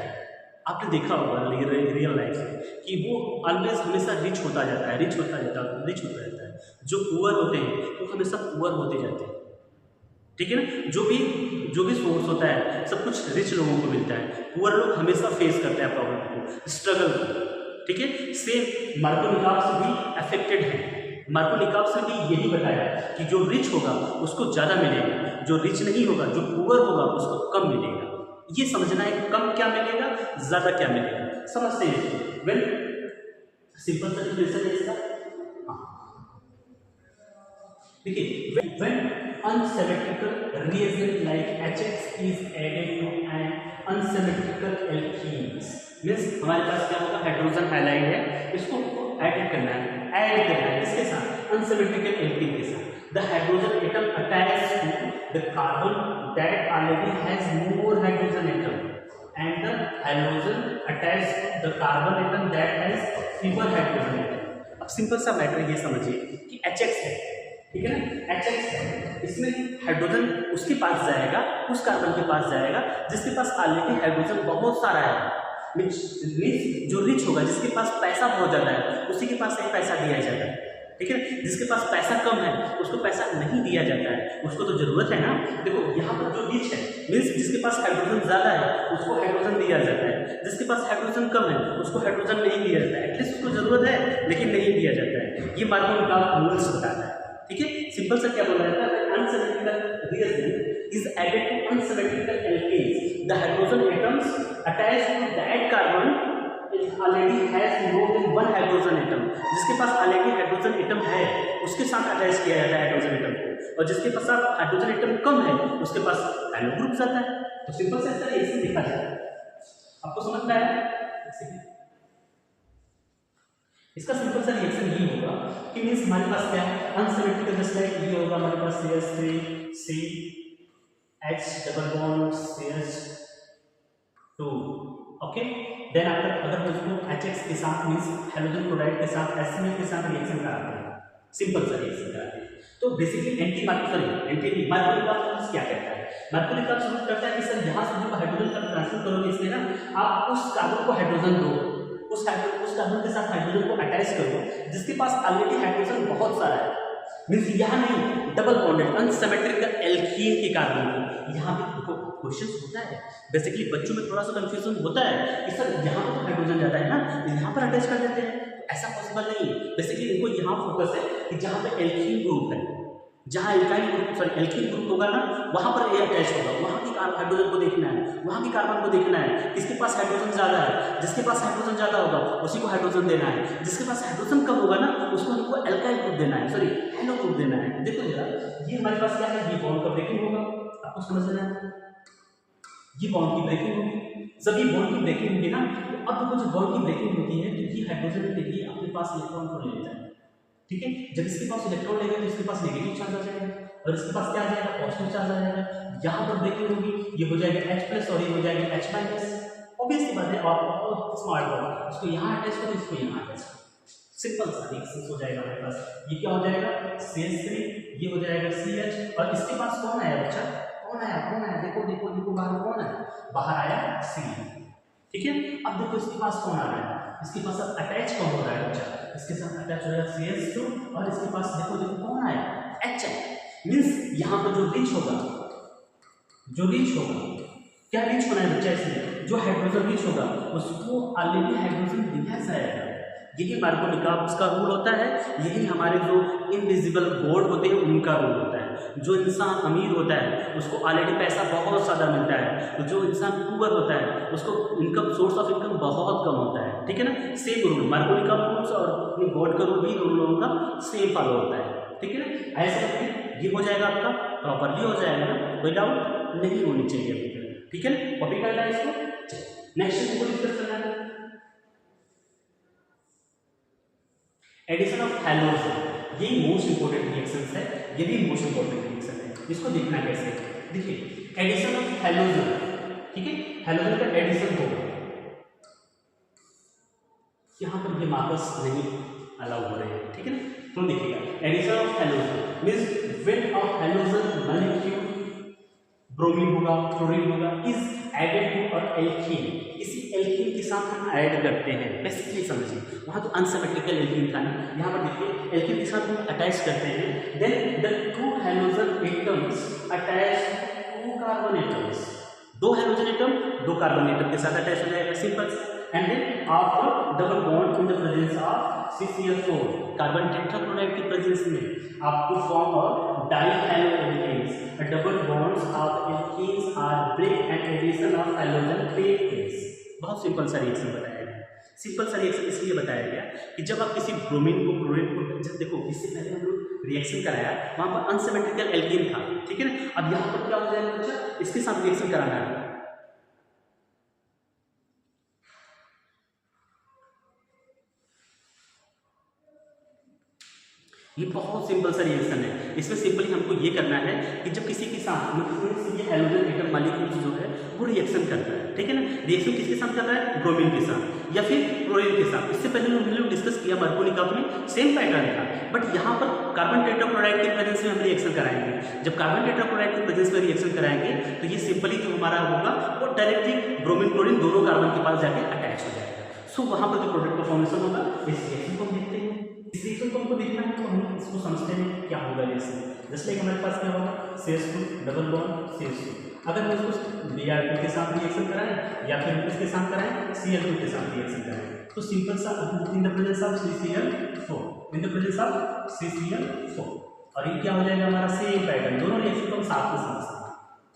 आपने देखा होगा रियल लाइफ में कि वो ऑलवेज हमेशा रिच होता जाता है, रिच होता जाता है, रिच होता जाता है। जो पुअर होते हैं वो हमेशा पुअर होते जाते हैं, ठीक है ना। जो भी सोर्स होता है सब कुछ रिच लोगों को मिलता है, पुअर लोग हमेशा फेस करते हैं प्रॉब्लम को, स्ट्रगल को, ठीक है। सेम मार्को निकाल्स भी अफेक्टेड है। मार्को निकाल्स ने भी यही बताया कि जो रिच होगा उसको ज़्यादा मिलेगा, जो रिच नहीं होगा, जो पुअर होगा उसको कम मिलेगा। ये समझना है कम क्या मिलेगा, ज़्यादा क्या मिलेगा, समझते हैं इसको। वेल सिंपल सा डिफिनेशन है इसका। देखिए, when unsymmetrical reagent like HX is added to an unsymmetrical alkenes, means हमारे पास क्या होगा, हाइड्रोजन हाइलाइड है, इसको ऐड करना है इसके साथ अनसिमेट्रिकल एल्कीन के साथ। The hydrogen atom attach to the carbon that already has more hydrogen atom and the hydrogen attach to the carbon atom that has fewer hydrogen atom. अब simple सा मैटर ये समझिए कि HX है, ठीक है ना, HX है, इसमें हाइड्रोजन उसके पास जाएगा, उस कार्बन के पास जाएगा जिसके पास ऑलरेडी हाइड्रोजन बहुत सारा है। मीन्स जो रिच होगा, जिसके पास पैसा बहुत ज़्यादा है, उसी के पास एक पैसा दिया जाता है, ठीक है। जिसके पास पैसा कम है उसको पैसा नहीं दिया जाता है, उसको तो जरूरत है ना। देखो यहाँ पर जो रिच है मीन्स जिसके पास हाइड्रोजन ज़्यादा है उसको हाइड्रोजन दिया जाता है, जिसके पास हाइड्रोजन कम है उसको हाइड्रोजन नहीं दिया जाता है। एटलीस्ट उसको जरूरत है लेकिन नहीं दिया जाता है। ये मार्को निकाल्स रूल्स बताता है, ठीक है। सिंपल सा क्या बोला जाता है, unsymmetrical reagent is added to unsymmetrical alkanes, the hydrogen atoms attached to that carbon already has more than one hydrogen atom। जिसके पास ऑलरेडी हाइड्रोजन एटम है उसके साथ अटैच किया जाता है हाइड्रोजन एटम को, और जिसके पास हाइड्रोजन एटम कम है उसके पास हाइड्रो ग्रुप जाता है। तो सिंपल से इसका रिएक्शन लिखा जाता है, आपको समझ में आया। इसका सिंपल सा रिएक्शन ये होगा कि मीन्स हमारे पास क्या है, अनसिमेट्रिकल जस्ट लाइक ये होगा हमारे पास CH3 H double bond CH2, okay. Then अगर उसको HX के साथ मीन्स हाइड्रोजन क्लोराइड के साथ HCl के साथ रिएक्शन कराते हैं, सिंपल सा रिएक्शन कराते हैं, तो बेसिकली एंटी मार्को निकाल्स क्या कहता है, मार्को निकाल्स रूल करता है कि सर यहाँ से जो हाइड्रोजन का ट्रांसफर करोगे इसमें ना आप उस कार्बन को हाइड्रोजन दो, उस कार्बन के साथ हाइड्रोजन को अटैच करो जिसके पास ऑलरेडी हाइड्रोजन बहुत सारा है। मीन्स यहाँ नहीं डबल बॉन्डेड अनसिमेट्रिकल एल्कीन के कार्बन को, यहाँ पे क्वेश्चन होता है बेसिकली बच्चों में थोड़ा सा कंफ्यूजन होता है कि सर यहाँ पर हाइड्रोजन ज़्यादा है ना, यहाँ पर अटैच कर देते हैं, ऐसा पॉसिबल नहीं है। बेसिकली इनको यहाँ फोकस है कि जहाँ पे एल्कीन ग्रुप है, जहाँ एल्कीन ग्रुप होगा ना वहाँ पर ये अटैच होगा, वहाँ की हाइड्रोजन को देखना है, वहाँ की कार्बन को देखना है, किसके पास हाइड्रोजन ज़्यादा है, जिसके पास हाइड्रोजन ज़्यादा होगा उसी को हाइड्रोजन देना है, जिसके पास हाइड्रोजन कम होगा ना उसको हमको एल्काइल ग्रुप देना है, सॉरी हेलो ग्रुप देना है। देखो जरा ये हमारे पास क्या है, ये बॉन्ड का ब्रेकिंग होगा, आपको समझना है, ये बॉन्ड की ब्रेकिंग होगी। जब ये बॉन्ड की ब्रेकिंग होगी ना तो अब देखो जो बॉन्ड की ब्रेकिंग होती है तो ये हाइड्रोजन के लिए अपने पास इलेक्ट्रॉन को ले लेता है, ठीक है। जब इसके पास इलेक्ट्रॉन लेगा तो इसके पास नेगेटिव चार्ज आ जाएगा और इसके पास क्या आ जाएगा, पॉजिटिव चार्ज आ जाएगा। यहाँ पर ब्रेकिंग होगी, ये हो जाएगा H+ और ये हो जाएगा H-। ऑब्वियस सी बात है, और बहुत स्मार्ट बॉन्ड, इसको यहाँ अटैच करो, इसको यहाँ अटैच करो, सिंपल सा रिएक्शन हो जाएगा हमारे पास। ये क्या हो जाएगा CH3, ये हो जाएगा CH, और इसके पास कौन आया बच्चा, कौन आया, देखो देखो देखो बाहर कौन है, बाहर आया C, ठीक है। अब देखो इसके पास कौन आ रहा है, इसके पास अब अटैच कौन हो रहा है बच्चा, इसके साथ अटैच हो रहा है CH2, और इसके पास देखो देखो कौन आया H है। मीन्स यहाँ पर जो रिच होगा क्या रिच होना है बच्चा, इसमें जो हाइड्रोजन रिच होगा उसको ऑलरेडी हाइड्रोजन दिया जाएगा। यही मार्को निकाल्स का रूल होता है, यही हमारे जो इनविजिबल गॉड होते हैं उनका रूल होता है। जो इंसान अमीर होता है उसको ऑलरेडी पैसा बहुत ज़्यादा मिलता है, तो जो इंसान पुअर होता है उसको इनकम सोर्स ऑफ इनकम बहुत कम होता है, ठीक है ना। सेम रूल मार्को निकाल्स रूल्स और अपनी गॉड का रूल भी दोनों लोगों का सेम फॉलो होता है, ठीक है ना। ऐसे करके ये हो जाएगा आपका प्रॉपरली हो जाएगा ना, कोई डाउट नहीं होनी चाहिए, ठीक है। कॉपी करना है इसको, नेक्स्ट को डिस्कस करना है एडिशन ऑफ हैलोजन। ये मोस्ट इंपोर्टेंट रिएक्शंस है, ये भी मोस्ट इंपोर्टेंट रिएक्शन है, इसको देखना कैसे, देखिए एडिशन ऑफ हैलोजन, ठीक है। हैलोजन का एडिशन होगा, यहाँ पर ये मार्कर्स नहीं अलाउ हो रहे हैं, ठीक है ना। तो देखिएगा addition of halogen means when a halogen molecule bromine होगा, क्लोरीन होगा, is added to a alkene, इसी एल्कीन के साथ हम ऐड करते हैं, बेसिकली समझिए, वहाँ तो अनसिमेट्रिकल एल्कीन था ना, यहाँ पर देखिए एल्कीन के साथ हम अटैच करते हैं, then the two halogen atoms attach to carbon atoms, दो हैलोजन एटम दो कार्बन एटम के साथ अटैच हो जाएगा, simple. And then after double bond in the presence of CCl4, carbon tetrachloride की प्रेजेंस में आपको form of dihaloalkanes, double bonds of alkanes are break and addition of halogen take place. बहुत simple सा reaction बताया गया, simple सा reaction इसलिए बताया गया कि जब आप किसी ब्रोमीन को क्लोरीन को, जब देखो इससे पहले हम लोग रिएक्शन कराया वहाँ पर अनसिमेट्रिकल एल्कीन था, ठीक है ना, अब यहाँ पर क्या हो जाएगा बच्चा, इसके साथ रिएक्शन कराना है, ये बहुत सिंपल सा रिएक्शन है। इसमें सिंपली हमको ये करना है कि जब किसी के साथ मतलब ये हैलोजन एटम मॉलिक्यूल जो है वो रिएक्शन करता है, ठीक है ना, रिएक्शन किसके साथ कर रहा है, ब्रोमीन के साथ या फिर क्लोरीन के साथ। इससे पहले हम लोग डिस्कस किया मार्कोनी कप में, सेम पैटर्न था, बट यहाँ पर कार्बन टेट्राक्लोराइड के प्रेजेंस में हम रिएक्शन कराएंगे। जब कार्बन टेट्राक्लोराइड के प्रेजेंस में रिएक्शन कराएंगे तो ये सिंपली जो हमारा होगा वो डायरेक्टली ब्रोमीन क्लोरीन दोनों कार्बन के पास जाके अटैच हो जाएगा। सो वहाँ पर जो प्रोडक्ट का फॉर्मेशन होगा, इस रिएक्शन को हम देखते हैं, इस रिएक्शन को हमको देखना है तो हम इसको समझते हैं क्या होगा रिएक्शन। जैसे लाइक हमारे पास क्या होगा, CH2 डबल बॉन्ड CH2, अगर हम इसको Br2 के साथ रिएक्शन कराएं या फिर इसके साथ कराएं Cl2 के साथ रिएक्शन कराएं, तो सिंपल सा इन the presence of CCl4, in the presence of CCl4, और ये क्या हो जाएगा हमारा सेम पैटर्न, दोनों रिएक्शन को हम साथ में समझते हैं,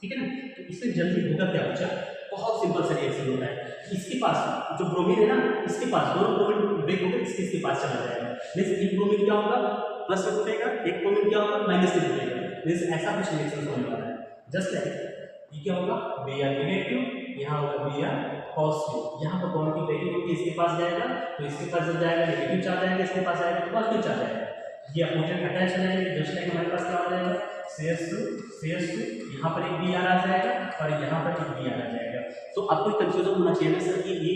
ठीक है ना। तो इससे जल्दी होगा क्या बच्चा, बहुत सिंपल सा रिएक्शन होता है, इसके पास जो ब्रोमीन है ना, इसके पास दोनों ब्रोमीन ब्रेक होकर इसके पास चला जाएगा, मींस एक ब्रोमीन क्या होगा प्लस में जुड़ेगा, एक ब्रोमीन क्या होगा माइनस में जुड़ेगा, मींस ऐसा कुछ रिएक्शन होने वाला है। जस्ट लाइक ये क्या होगा, Br नेगेटिव, यहाँ होगा Br पॉजिटिव, यहाँ पर बॉन्ड की ब्रेकिंग होगी, इसके पास जाएगा तो इसके पास जब जाएगा नेगेटिव चार्ज आएगा, इसके पास आएगा तो पॉजिटिव चार्ज आएगा, ये अपोजिट अटैच हो जाएंगे। जस्ट लाइक हमारे पास क्या हो जाएगा, CH2 यहाँ पर एक Br आ जाएगा और यहाँ पर एक Br आ जाएगा। तो आपको कंफ्यूजन होना चाहिए ना सर कि ये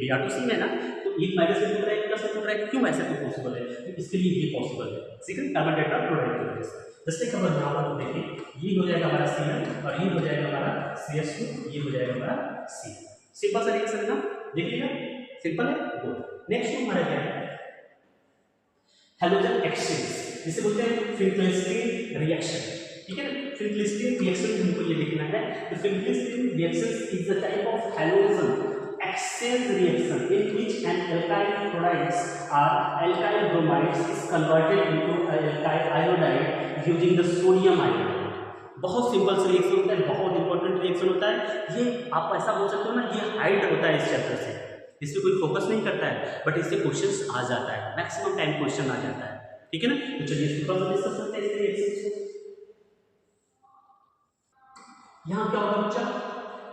Br2 सेम है ना, तो एक माइनस में जुड़ रहा है प्लस में जुड़ रहा है, क्यों ऐसा क्यों पॉसिबल है, तो इसके लिए ये पॉसिबल है, ठीक है, कार्बन टेट्राक्लोराइड की वजह से। जैसे कि हम यहाँ पर देखें, ये हो जाएगा हमारा Cl और ये हो जाएगा हमारा CH2, ये हो जाएगा हमारा C। सिंपल सा रिएक्शन है ना, देखिएगा सिंपल है, गुड। नेक्स्ट हमारा क्या है, हैलोजन एक्सचेंज, जिसे बोलते हैं फिंकलेस्टीन रिएक्शन, ठीक है ना। फिंकलेस्टीन रिएक्शन हमको ये लिखना है, तो Finkelstein reaction is the type of halogen exchange reaction in which an alkyl chlorides or alkyl bromides is converted into alkyl iodide using the sodium iodide। बहुत सिंपल सा रिएक्शन होता है, बहुत इंपॉर्टेंट रिएक्शन होता है ये, आप ऐसा बोल सकते हो ना, ये हाइड होता है इस चैप्टर से, इससे कोई फोकस नहीं करता है, बट इससे क्वेश्चंस आ जाता है, मैक्सिमम टाइम क्वेश्चन आ जाता है, ठीक है ना। तो चलिए सिंपल सा डिस्कस करते हैं इस रिएक्शन को। यहाँ क्या होगा बच्चा,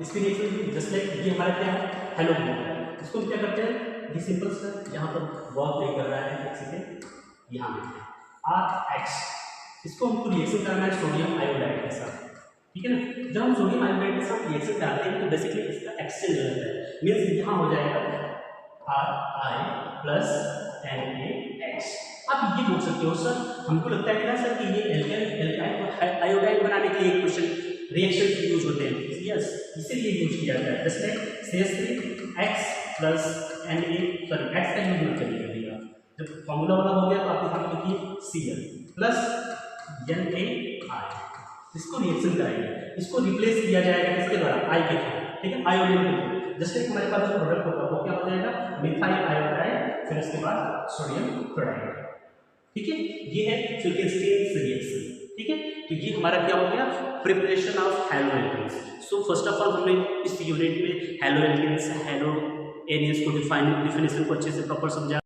इसकी रिएक्शन जस्ट लाइक ये हमारा क्या है, हेलो बॉन्ड, इसको हम क्या करते हैं, ये सिंपल सा यहाँ पर बॉन्ड प्ले कर रहा है, एक सेकेंड, यहाँ में RH, इसको हमको रिएक्शन करना है सोडियम आयोडाइड के साथ, ठीक है ना। जब हम सोडियम आयोडाइड के साथ रिएक्शन करते हैं तो बेसिकली इसका एक्सचेंज हो जाता है, मीन्स यहाँ हो जाएगा RI प्लस NaH। आप ये बोल सकते हो सर, हमको लगता है ना सर कि ये एल्काइल आयोडाइड बनाने के लिए क्वेश्चन रिएक्शन यूज होते हैं, यस इसीलिए यूज किया जाता है। जैसे CH3X plus Na, sorry X का यूज मत करिएगा, जब फॉर्मूला वाला हो गया तो आप यहाँ लिखिए Cl प्लस NaI, इसको रिएक्शन कराएंगे, इसको रिप्लेस किया जाएगा किसके द्वारा, I के थ्रू, ठीक है, आयोडीन के थ्रू। जैसे हमारे पास जो प्रोडक्ट होगा वो क्या हो जाएगा, मिथाइल आयोडाइड, फिर उसके बाद सोडियम क्लोराइड, ठीक है, ये है फिंकलेस्टीन रिएक्शन, ठीक है। तो ये हमारा क्या हो गया, preparation of haloalkanes. So first of all हमने इस यूनिट में हैलोएल्केन्स, हैलोएनियंस को डिफिनेशन को अच्छे से प्रॉपर समझा।